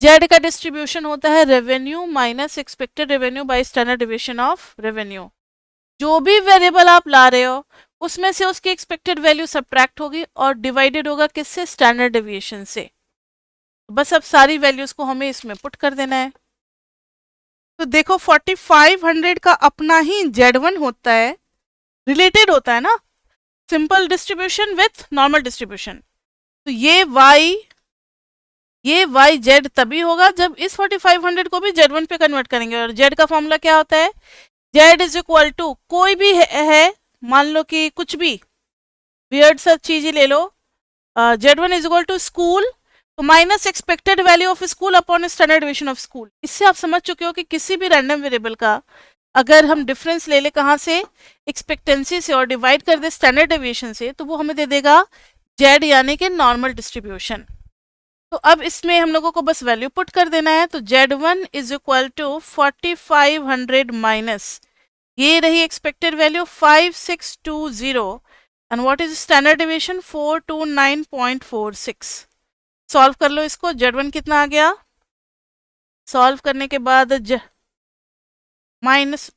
Z का डिस्ट्रीब्यूशन होता है revenue minus expected revenue by standard deviation of revenue. जो भी वेरिएबल आप ला रहे हो उसमें से उसकी एक्सपेक्टेड वैल्यू सब्ट्रैक्ट होगी और डिवाइडेड होगा किससे, स्टैंडर्ड डिविएशन से। बस अब सारी वैल्यूज को हमें इसमें पुट कर देना है। तो देखो 4500 का अपना ही Z1 होता है, रिलेटेड होता है ना, simple distribution with normal distribution. तो ये y z तभी होगा जब इस 4500 को भी Z1 पे कन्वर्ट करेंगे। और z का फॉर्मूला क्या होता है, z इज इक्वल टू कोई भी है, मान लो कि कुछ भी वियर्ड सा चीज ही ले लो, Z1 is equal to school, तो minus expected value of school upon standard deviation of school. इससे आप समझ चुके हो कि किसी भी रैंडम वेरिएबल का अगर हम डिफरेंस ले ले कहाँ से, एक्सपेक्टेंसी से, और डिवाइड कर दे स्टैंडर्ड डिविएशन से, तो वो हमें दे देगा z यानी कि नॉर्मल डिस्ट्रीब्यूशन। तो अब इसमें हम लोगों को बस वैल्यू पुट कर देना है। तो Z1 is equal to 4500 minus ये रही expected value 5620 and what is standard deviation 429.46। Solve कर लो इसको, Z1 कितना आ गया, सॉल्व करने के बाद माइनस,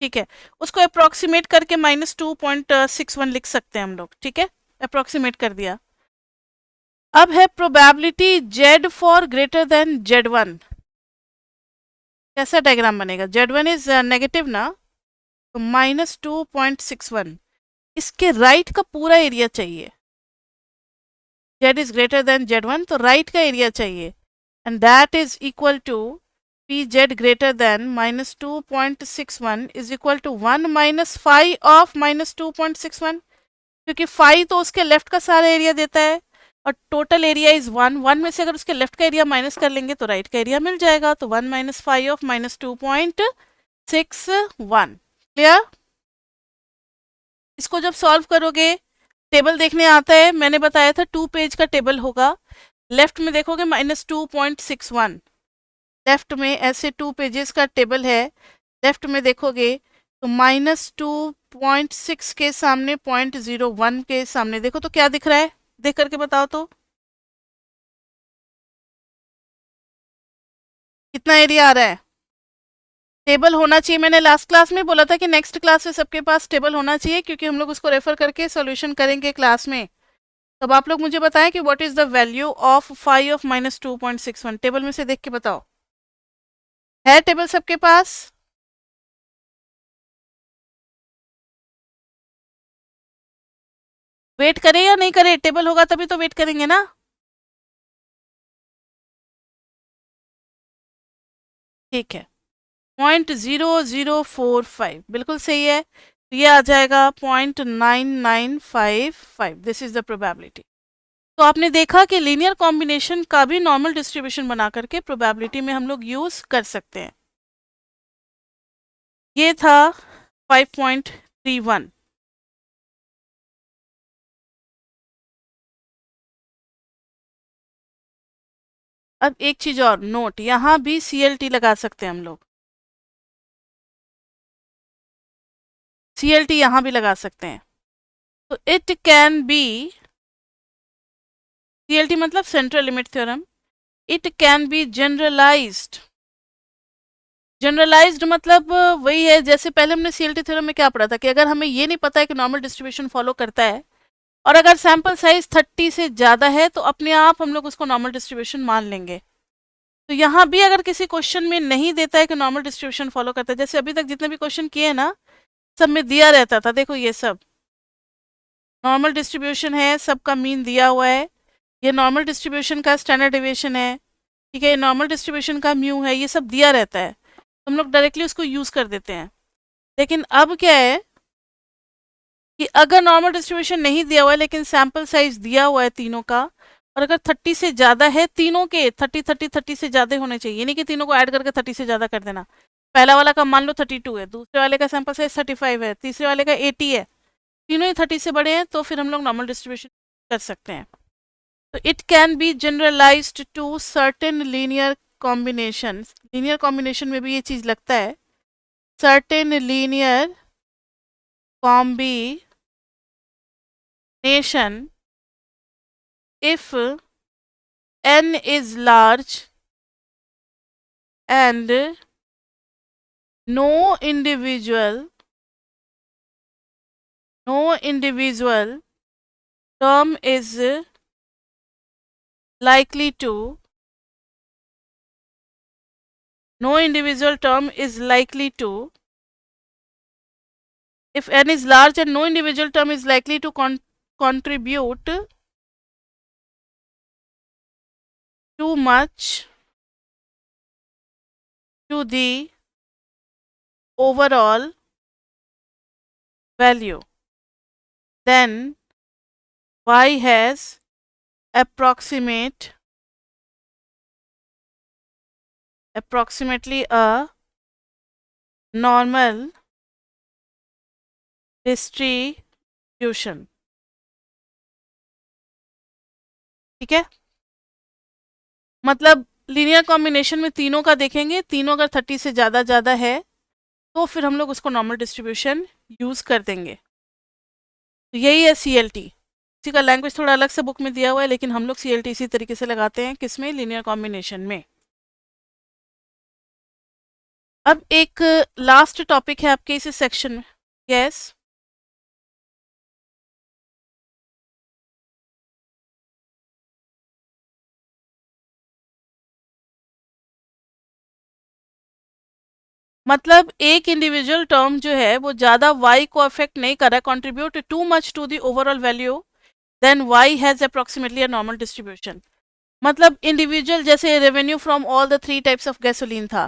ठीक है, उसको अप्रोक्सीमेट करके -2.61 लिख सकते हैं हम लोग, ठीक है, अप्रोक्सीमेट कर दिया। अब है probability Z for greater than Z1, कैसा डायग्राम बनेगा, Z1 इज नेगेटिव ना, तो -2.61, इसके राइट का पूरा एरिया चाहिए। Z is greater than Z1, तो राइट का एरिया चाहिए, and that is equal to PZ greater than -2.61 is equal to 1 minus 5 of -2.61, क्योंकि 5 तो उसके लेफ्ट का सारा एरिया देता है और टोटल एरिया इज 1 में से अगर उसके लेफ्ट का एरिया माइनस कर लेंगे तो राइट का एरिया मिल जाएगा। तो 1 माइनस 5 ऑफ -2.61, क्लियर। इसको जब सॉल्व करोगे टेबल देखने आता है, मैंने बताया था 2 पेज का टेबल होगा। लेफ्ट में देखोगे -2.61, लेफ्ट में ऐसे 2 पेजेस का टेबल है, लेफ्ट में देखोगे तो -2.6 के सामने 0.01 के सामने देखो तो क्या दिख रहा है, देख करके बताओ तो कितना एरिया आ रहा है। टेबल होना चाहिए, मैंने लास्ट क्लास में बोला था कि नेक्स्ट क्लास में सबके पास टेबल होना चाहिए, क्योंकि हम लोग उसको रेफर करके सॉल्यूशन करेंगे क्लास में। तब आप लोग मुझे बताएं कि what is the value of 5 of -2.61, table में से देख के बताओ, है टेबल सबके पास। वेट करें या नहीं करें? टेबल होगा तभी तो वेट करेंगे ना। ठीक है, 0.0045 बिल्कुल सही है। तो ये आ जाएगा 0.9955। This is the probability. तो आपने देखा कि लीनियर कॉम्बिनेशन का भी नॉर्मल डिस्ट्रीब्यूशन बना करके प्रोबेबिलिटी में हम लोग यूज कर सकते हैं। ये था 5.31। अब एक चीज और नोट, यहाँ भी CLT लगा सकते हैं हम लोग। CLT यहाँ भी लगा सकते हैं। तो इट कैन बी, CLT मतलब central limit theorem, it can be generalised. Generalised मतलब वही है जैसे पहले हमने CLT थ्योरम में क्या पढ़ा था कि अगर हमें ये नहीं पता है कि नॉर्मल डिस्ट्रीब्यूशन फॉलो करता है और अगर सैंपल साइज 30 से ज़्यादा है तो अपने आप हम लोग उसको नॉर्मल डिस्ट्रीब्यूशन मान लेंगे। तो यहाँ भी अगर किसी क्वेश्चन में नहीं देता है कि नॉर्मल डिस्ट्रीब्यूशन फॉलो करता है, जैसे अभी तक जितने भी क्वेश्चन किए ना सब में दिया रहता था, देखो ये सब नॉर्मल डिस्ट्रीब्यूशन है, सबका मीन दिया हुआ है, ये नॉर्मल डिस्ट्रीब्यूशन का स्टैंडर्ड डेविएशन है, ठीक है, ये नॉर्मल डिस्ट्रीब्यूशन का म्यू है, ये सब दिया रहता है, तो हम लोग डायरेक्टली उसको यूज़ कर देते हैं। लेकिन अब क्या है कि अगर नॉर्मल डिस्ट्रीब्यूशन नहीं दिया हुआ है लेकिन सैंपल साइज दिया हुआ है तीनों का, और अगर 30 से ज़्यादा है, तीनों के 30 से ज़्यादा होने चाहिए, नहीं कि तीनों को ऐड करके 30 से ज़्यादा कर देना। पहला वाला का मान लो 32 है, दूसरे वाले का सैंपल साइज 35 है, तीसरे वाले का 80 है, तीनों ही 30 से बड़े हैं, तो फिर हम लोग नॉर्मल डिस्ट्रीब्यूशन कर सकते हैं। तो it can be generalized to certain linear combination. Linear combination में भी ये चीज़ लगता है, certain linear combination if n is large and no individual term is likely to if n is large and no individual term is likely to contribute too much to the overall value, then y has approximately a normal distribution। ठीक है, मतलब linear combination में तीनों का देखेंगे, तीनों अगर 30 से ज़्यादा है तो फिर हम लोग उसको नॉर्मल डिस्ट्रीब्यूशन यूज़ कर देंगे। तो यही है CLT। इसी का लैंग्वेज थोड़ा अलग से बुक में दिया हुआ है, लेकिन हम लोग CLT इसी तरीके से लगाते हैं, किसमें? लीनियर कॉम्बिनेशन में। अब एक लास्ट टॉपिक है आपके इस सेक्शन में। यस, मतलब एक इंडिविजुअल टर्म जो है वो ज़्यादा y को अफेक्ट नहीं कर रहा है, contribute to much to the overall value, then y has approximately a normal distribution. मतलब इंडिविजुअल जैसे revenue from all the 3 types of gasoline था,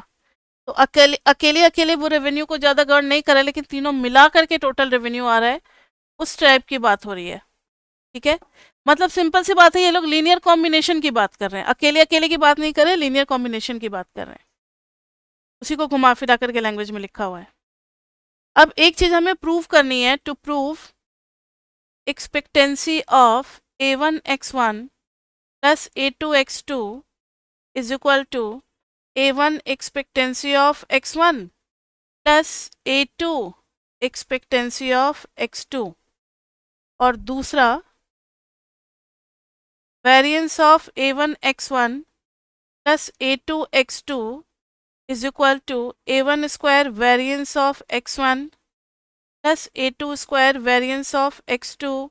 तो अकेले अकेले अकेले वो रेवेन्यू को ज़्यादा गर्न नहीं कर रहा है, लेकिन तीनों मिला करके टोटल रेवेन्यू आ रहा है, उस टाइप की बात हो रही है। ठीक है, मतलब सिंपल सी बात है, ये लोग लीनियर कॉम्बिनेशन की बात कर रहे हैं, अकेले अकेले की बात नहीं कर रहे, लीनियर कॉम्बिनेशन की बात कर रहे हैं, उसी को घुमा फिरा करके लैंग्वेज में लिखा हुआ है। अब एक चीज़ हमें प्रूव करनी है, to prove expectancy of a1x1 plus a2x2 is equal to a1 expectancy of x1 plus a2 expectancy of x2, और दूसरा variance of a1 x1 plus a2 x2 is equal to a1 square variance of x1 plus a2 square variance of x2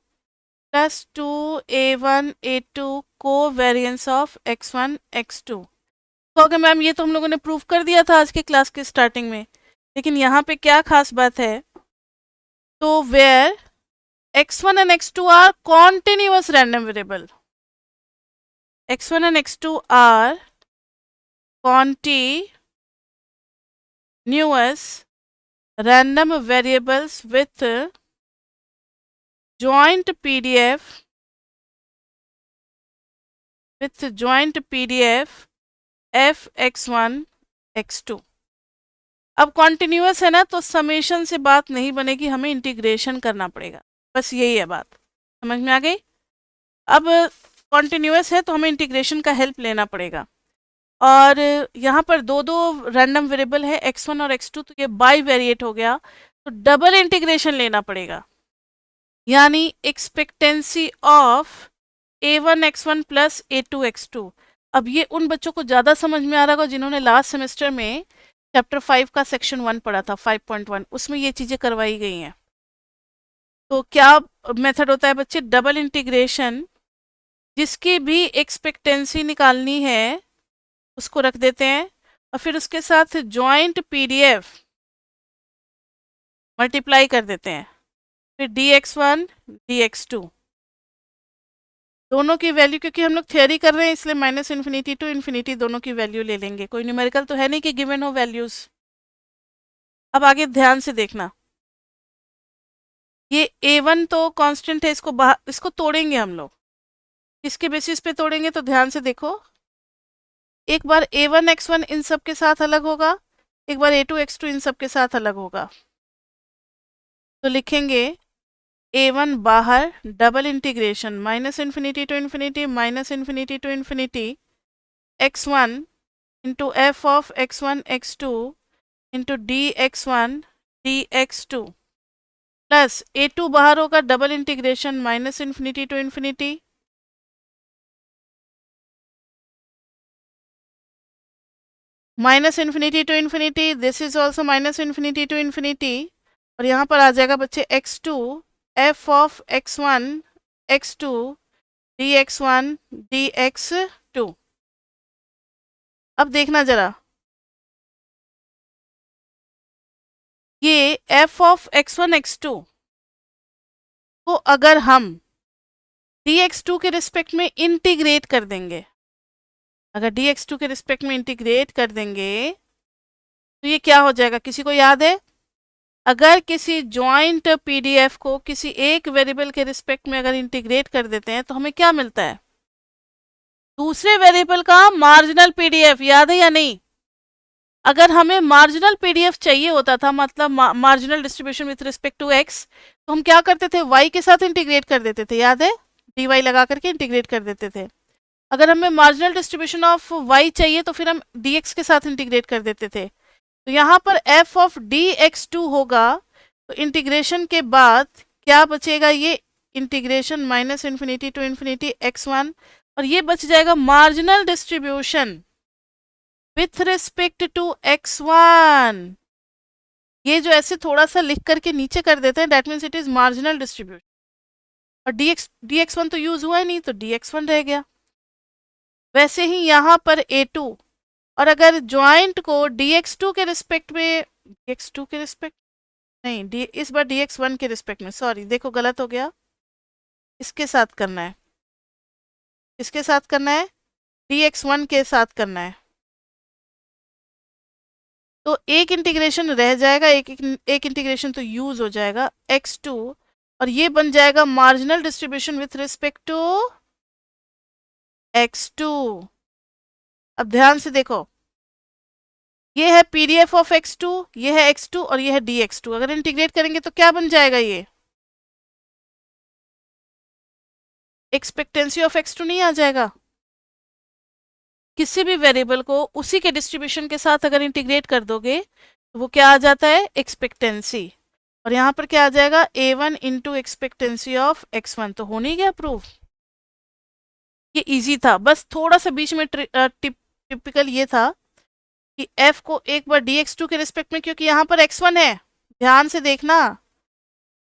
plus 2a1 a2 को variance of x1 x2। तो okay ma'am, ये तो हम लोगों ने prove कर दिया था आज के क्लास के स्टार्टिंग में, लेकिन यहाँ पे क्या खास बात है, तो where x1 and x2 are continuous random variable. x1 and x2 are continuous random variables with joint PDF fx1 x2. अब कॉन्टिन्यूअस है ना, तो समेशन से बात नहीं बनेगी, हमें इंटीग्रेशन करना पड़ेगा, बस यही है बात, समझ में आ गई। अब कॉन्टिन्यूअस है तो हमें इंटीग्रेशन का हेल्प लेना पड़ेगा, और यहाँ पर दो रैंडम वेरिएबल है x1 और x2, तो ये बाई वेरिएट हो गया, तो डबल इंटीग्रेशन लेना पड़ेगा, यानी expectancy of a1 x1 plus a2 x2। अब ये उन बच्चों को ज़्यादा समझ में आ रहा होगा जिन्होंने लास्ट सेमेस्टर में चैप्टर 5 का सेक्शन 1 पढ़ा था, 5.1, उसमें ये चीज़ें करवाई गई हैं। तो क्या मेथड होता है बच्चे? डबल इंटीग्रेशन, जिसकी भी एक्सपेक्टेंसी निकालनी है उसको रख देते हैं, और फिर उसके साथ जॉइंट PDF मल्टीप्लाई कर देते हैं, फिर dx1 dx2 दोनों की वैल्यू, क्योंकि हम लोग थ्योरी कर रहे हैं इसलिए -∞ to ∞ दोनों की वैल्यू ले लेंगे, कोई न्यूमेरिकल तो है नहीं कि गिवन हो वैल्यूज। अब आगे ध्यान से देखना, ये a1 तो कांस्टेंट है, इसको तोड़ेंगे हम लोग, किसके बेसिस पे तोड़ेंगे? तो ध्यान से देखो, एक बार a1 x1 इन सब के साथ अलग होगा, एक बार a2 x2 इन सब के साथ अलग होगा, तो लिखेंगे a1 बाहर, double integration -∞ to ∞, -∞ to ∞, x1 into f of x1 x2 into dx1 dx2 plus a2 बाहर होगा, double integration -∞ to ∞, -∞ to ∞, this is also -∞ to ∞, और यहाँ पर आ जाएगा बच्चे x2 f of x1 x2 dx1 dx2। अब देखना जरा, ये f ऑफ x1 x2 को अगर हम dx2 के रिस्पेक्ट में इंटीग्रेट कर देंगे, अगर dx2 के रिस्पेक्ट में इंटीग्रेट कर देंगे तो ये क्या हो जाएगा? किसी को याद है? अगर किसी जॉइंट PDF को किसी एक वेरिएबल के रिस्पेक्ट में अगर इंटीग्रेट कर देते हैं तो हमें क्या मिलता है? दूसरे वेरिएबल का मार्जिनल PDF, याद है या नहीं? अगर हमें मार्जिनल PDF चाहिए होता था, मतलब marginal distribution with respect to x, तो हम क्या करते थे? y के साथ इंटीग्रेट कर देते थे, याद है? dy लगा करके इंटीग्रेट कर देते थे। अगर हमें मार्जिनल डिस्ट्रीब्यूशन ऑफ y चाहिए तो फिर हम dx के साथ इंटीग्रेट कर देते थे। तो यहाँ पर f ऑफ dx2 होगा, तो इंटीग्रेशन के बाद क्या बचेगा? ये इंटीग्रेशन -∞ to ∞ x1, और ये बच जाएगा marginal distribution with respect to x1। ये जो ऐसे थोड़ा सा लिख करके नीचे कर देते हैं, that means it is marginal distribution, और dx1 तो यूज हुआ ही नहीं, तो dx1 रह गया। वैसे ही यहाँ पर a2, और अगर ज्वाइंट को dx2 के रिस्पेक्ट में, dx2 के रिस्पेक्ट नहीं, इस बार dx1 के रिस्पेक्ट में, सॉरी देखो गलत हो गया, इसके साथ करना है, इसके साथ करना है, dx1 के साथ करना है, तो एक इंटीग्रेशन रह जाएगा, एक इंटीग्रेशन तो यूज हो जाएगा x2, और ये बन जाएगा marginal distribution with respect to x2। अब ध्यान से देखो, ये है PDF ऑफ x2, ये है x2 और ये है dx2, अगर इंटीग्रेट करेंगे तो क्या बन जाएगा? ये एक्सपेक्टेंसी ऑफ x2 नहीं आ जाएगा? किसी भी वेरिएबल को उसी के डिस्ट्रीब्यूशन के साथ अगर इंटीग्रेट कर दोगे तो वो क्या आ जाता है? एक्सपेक्टेंसी, और यहाँ पर क्या आ जाएगा? a1 into expectancy of x1, तो हो नहीं गया प्रूफ? ये इजी था, बस थोड़ा सा बीच में टिपिकल ये था कि f को एक बार dx2 के रिस्पेक्ट में, क्योंकि यहाँ पर x1 है, ध्यान से देखना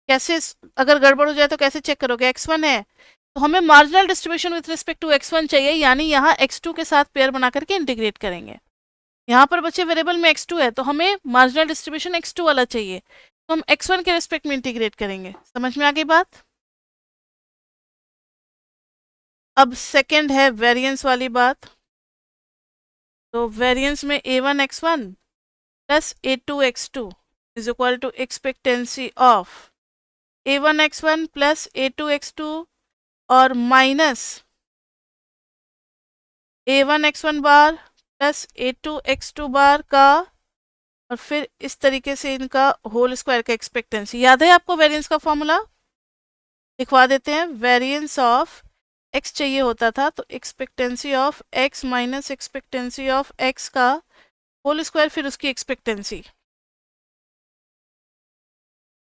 कैसे, अगर गड़बड़ हो जाए तो कैसे चेक करोगे? x1 है तो हमें marginal distribution with respect to x1 चाहिए, यानी यहाँ x2 के साथ पेयर बना करके इंटीग्रेट करेंगे। यहाँ पर बच्चे वेरिएबल में x2 है तो हमें मार्जिनल डिस्ट्रीब्यूशन x2 वाला चाहिए, तो हम x1 के रिस्पेक्ट में इंटीग्रेट करेंगे। समझ में आ गई बात? अब सेकंड है वेरिएंस वाली बात। तो वेरिएंस में a1x1 plus a2x2 is equal to expectancy of a1x1 plus a2x2 और माइनस a1x1 बार प्लस a2x2 बार का, और फिर इस तरीके से इनका होल स्क्वायर का एक्सपेक्टेंसी। याद है आपको वेरिएंस का फॉर्मूला? लिखवा देते हैं। वेरिएंस ऑफ x चाहिए होता था, तो expectancy of x minus expectancy of x का होल स्क्वायर फिर उसकी एक्सपेक्टेंसी।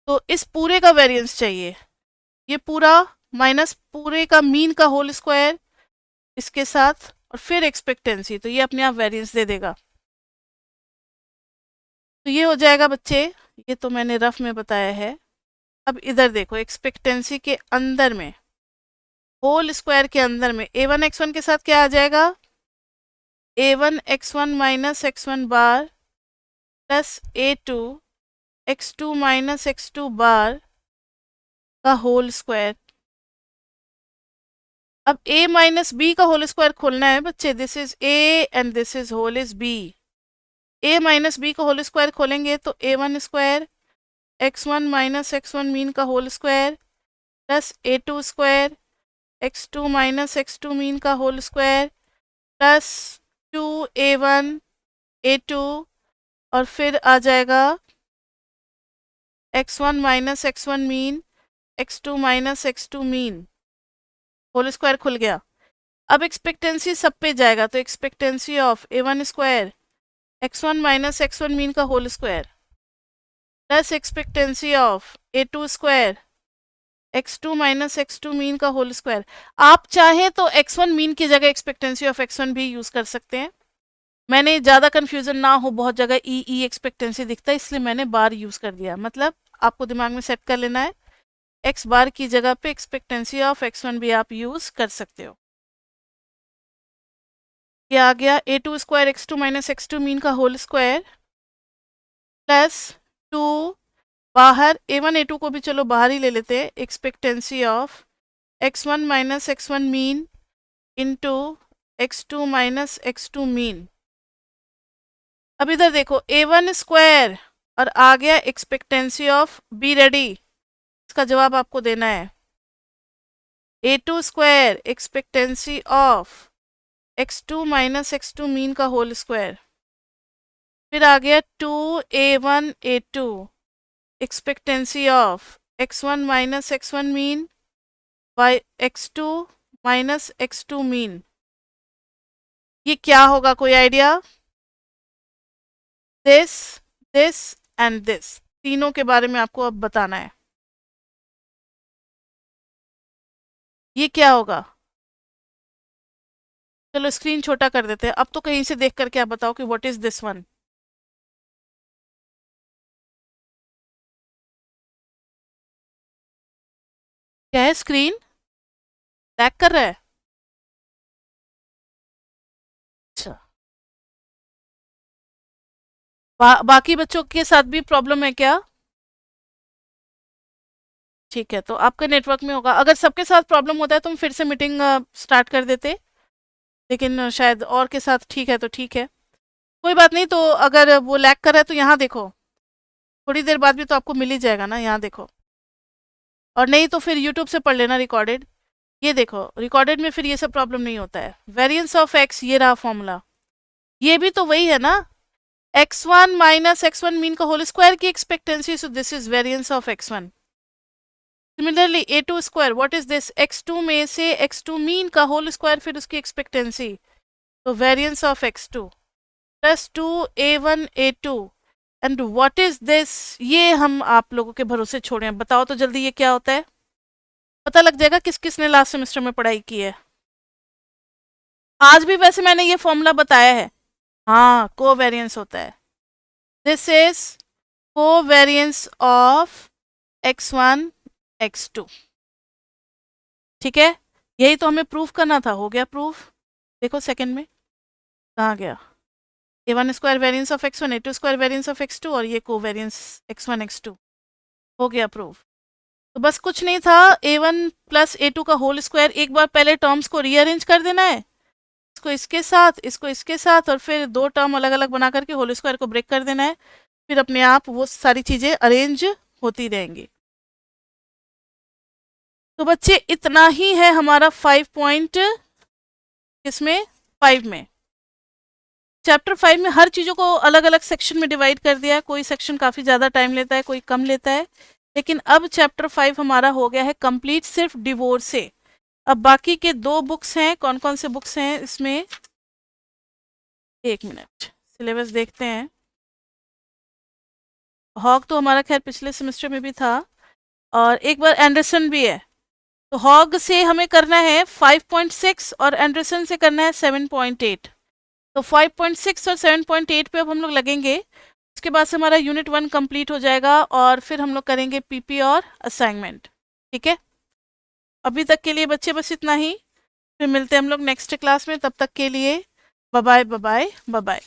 तो इस पूरे का वेरिएंस चाहिए, ये पूरा माइनस पूरे का मीन का होल स्क्वायर इसके साथ और फिर एक्सपेक्टेंसी, तो ये अपने आप वेरिएंस दे देगा। तो ये हो जाएगा बच्चे, ये तो मैंने रफ में बताया है। अब इधर देखो, एक्सपेक्टेंसी के अंदर में होल स्क्वायर के अंदर में a1x1 के साथ क्या आ जाएगा? a1x1 minus x1 bar plus a2x2 minus x2 bar का होल स्क्वायर। अब a माइनस बी का होल स्क्वायर खोलना है बच्चे। This is a and this is whole is b। a minus B का होल स्क्वायर खोलेंगे तो a1 square x1 minus x1 mean का whole square plus a2 square x2 minus x2 mean का whole square plus 2a1 a2 और फिर आ जाएगा x1 minus x1 mean x2 minus x2 mean, whole square खुल गया। अब एक्सपेक्टेंसी सब पे जाएगा, तो expectancy of a1 square x1 minus x1 mean का whole square plus expectancy of a2 square x2 minus x2 mean का होल स्क्वायर। आप चाहें तो x1 मीन की जगह एक्सपेक्टेंसी ऑफ x1 भी यूज कर सकते हैं। मैंने ज़्यादा कन्फ्यूजन ना हो, बहुत जगह ई एक्सपेक्टेंसी दिखता है, इसलिए मैंने बार यूज कर दिया। मतलब आपको दिमाग में सेट कर लेना है, x बार की जगह पे एक्सपेक्टेंसी ऑफ x1 भी आप यूज कर सकते हो। ये आ गया a2 square x2 minus x2 mean का होल स्क्वायर प्लस 2 बाहर a1 a2 को भी चलो बाहर ही ले लेते हैं, expectancy of x1 minus x1 mean into x2 minus x2 mean. अब इधर देखो a1 स्क्वायर और आ गया एक्सपेक्टेंसी ऑफ बी रेडी, इसका जवाब आपको देना है। a2 square expectancy of x2 minus x2 mean का होल स्क्वायर, फिर आ गया 2a1 a2 expectancy of x1 minus x1 mean by x2 minus x2 mean. ये क्या होगा, कोई idea? This this and this, तीनों के बारे में आपको अब बताना है। ये क्या होगा? चलो स्क्रीन छोटा कर देते हैं। अब तो कहीं से देख करके आप बताओ कि व्हाट इज दिस वन। क्या है? स्क्रीन लैग कर रहा है? अच्छा, बाकी बच्चों के साथ भी प्रॉब्लम है क्या? ठीक है, तो आपका नेटवर्क में होगा। अगर सबके साथ प्रॉब्लम होता है तो हम फिर से मीटिंग स्टार्ट कर देते, लेकिन शायद और के साथ ठीक है तो ठीक है, कोई बात नहीं। तो अगर वो लैग कर रहा है तो यहाँ देखो, थोड़ी देर बाद भी तो आपको मिल ही जाएगा ना, यहाँ देखो। और नहीं तो फिर यूट्यूब से पढ़ लेना रिकॉर्डेड। ये देखो रिकॉर्डेड में फिर ये सब प्रॉब्लम नहीं होता है। वेरिएंस ऑफ एक्स, ये रहा फॉर्मूला, ये भी तो वही है ना, x1 माइनस x1 मीन का होल स्क्वायर की expectancy, so this is variance of x1। Similarly a2 square, what is this? x2 में से x2 मीन का होल स्क्वायर फिर उसकी एक्सपेक्टेंसी, तो variance of x2 plus 2a1 a2 and what is this? ये हम आप लोगों के भरोसे छोड़े, बताओ तो जल्दी ये क्या होता है। पता लग जाएगा किस किस ने लास्ट सेमेस्टर में पढ़ाई की है। आज भी वैसे मैंने ये फॉर्मूला बताया है। हाँ, कोवेरिएंस होता है। This is covariance of x1 x2। ठीक है, यही तो हमें प्रूफ करना था, हो गया प्रूफ। देखो सेकंड में कहाँ गया, a1 square variance of x1 a2 square variance of x2 और ये कोवेरिएंस x1 x2, हो गया प्रूफ। तो बस कुछ नहीं था, a1 प्लस a2 का होल स्क्वायर, एक बार पहले टर्म्स को रीअरेंज कर देना है, इसको इसके साथ, इसको इसके साथ, और फिर दो टर्म अलग अलग बना करके होल स्क्वायर को ब्रेक कर देना है, फिर अपने आप वो सारी चीज़ें अरेंज होती रहेंगी। तो बच्चे इतना ही है हमारा 5 इसमें 5 में। चैप्टर 5 में हर चीज़ों को अलग अलग सेक्शन में डिवाइड कर दिया है, कोई सेक्शन काफ़ी ज़्यादा टाइम लेता है, कोई कम लेता है, लेकिन अब चैप्टर 5 हमारा हो गया है कंप्लीट सिर्फ डिवोर्स से। अब बाकी के 2 बुक्स हैं, कौन कौन से बुक्स हैं इसमें, एक मिनट सिलेबस देखते हैं। हॉग तो हमारा खैर पिछले सेमेस्टर में भी था, और एक बार एंडरसन भी है। तो हॉग से हमें करना है 5.6 और एंडरसन से करना है 7.8। तो 5.6 और 7.8 पे अब हम लोग लगेंगे, उसके बाद से हमारा यूनिट 1 कंप्लीट हो जाएगा, और फिर हम लोग करेंगे पीपी और असाइनमेंट। ठीक है, अभी तक के लिए बच्चे बस इतना ही, फिर मिलते हैं हम लोग नेक्स्ट क्लास में, तब तक के लिए bye bye bye bye bye.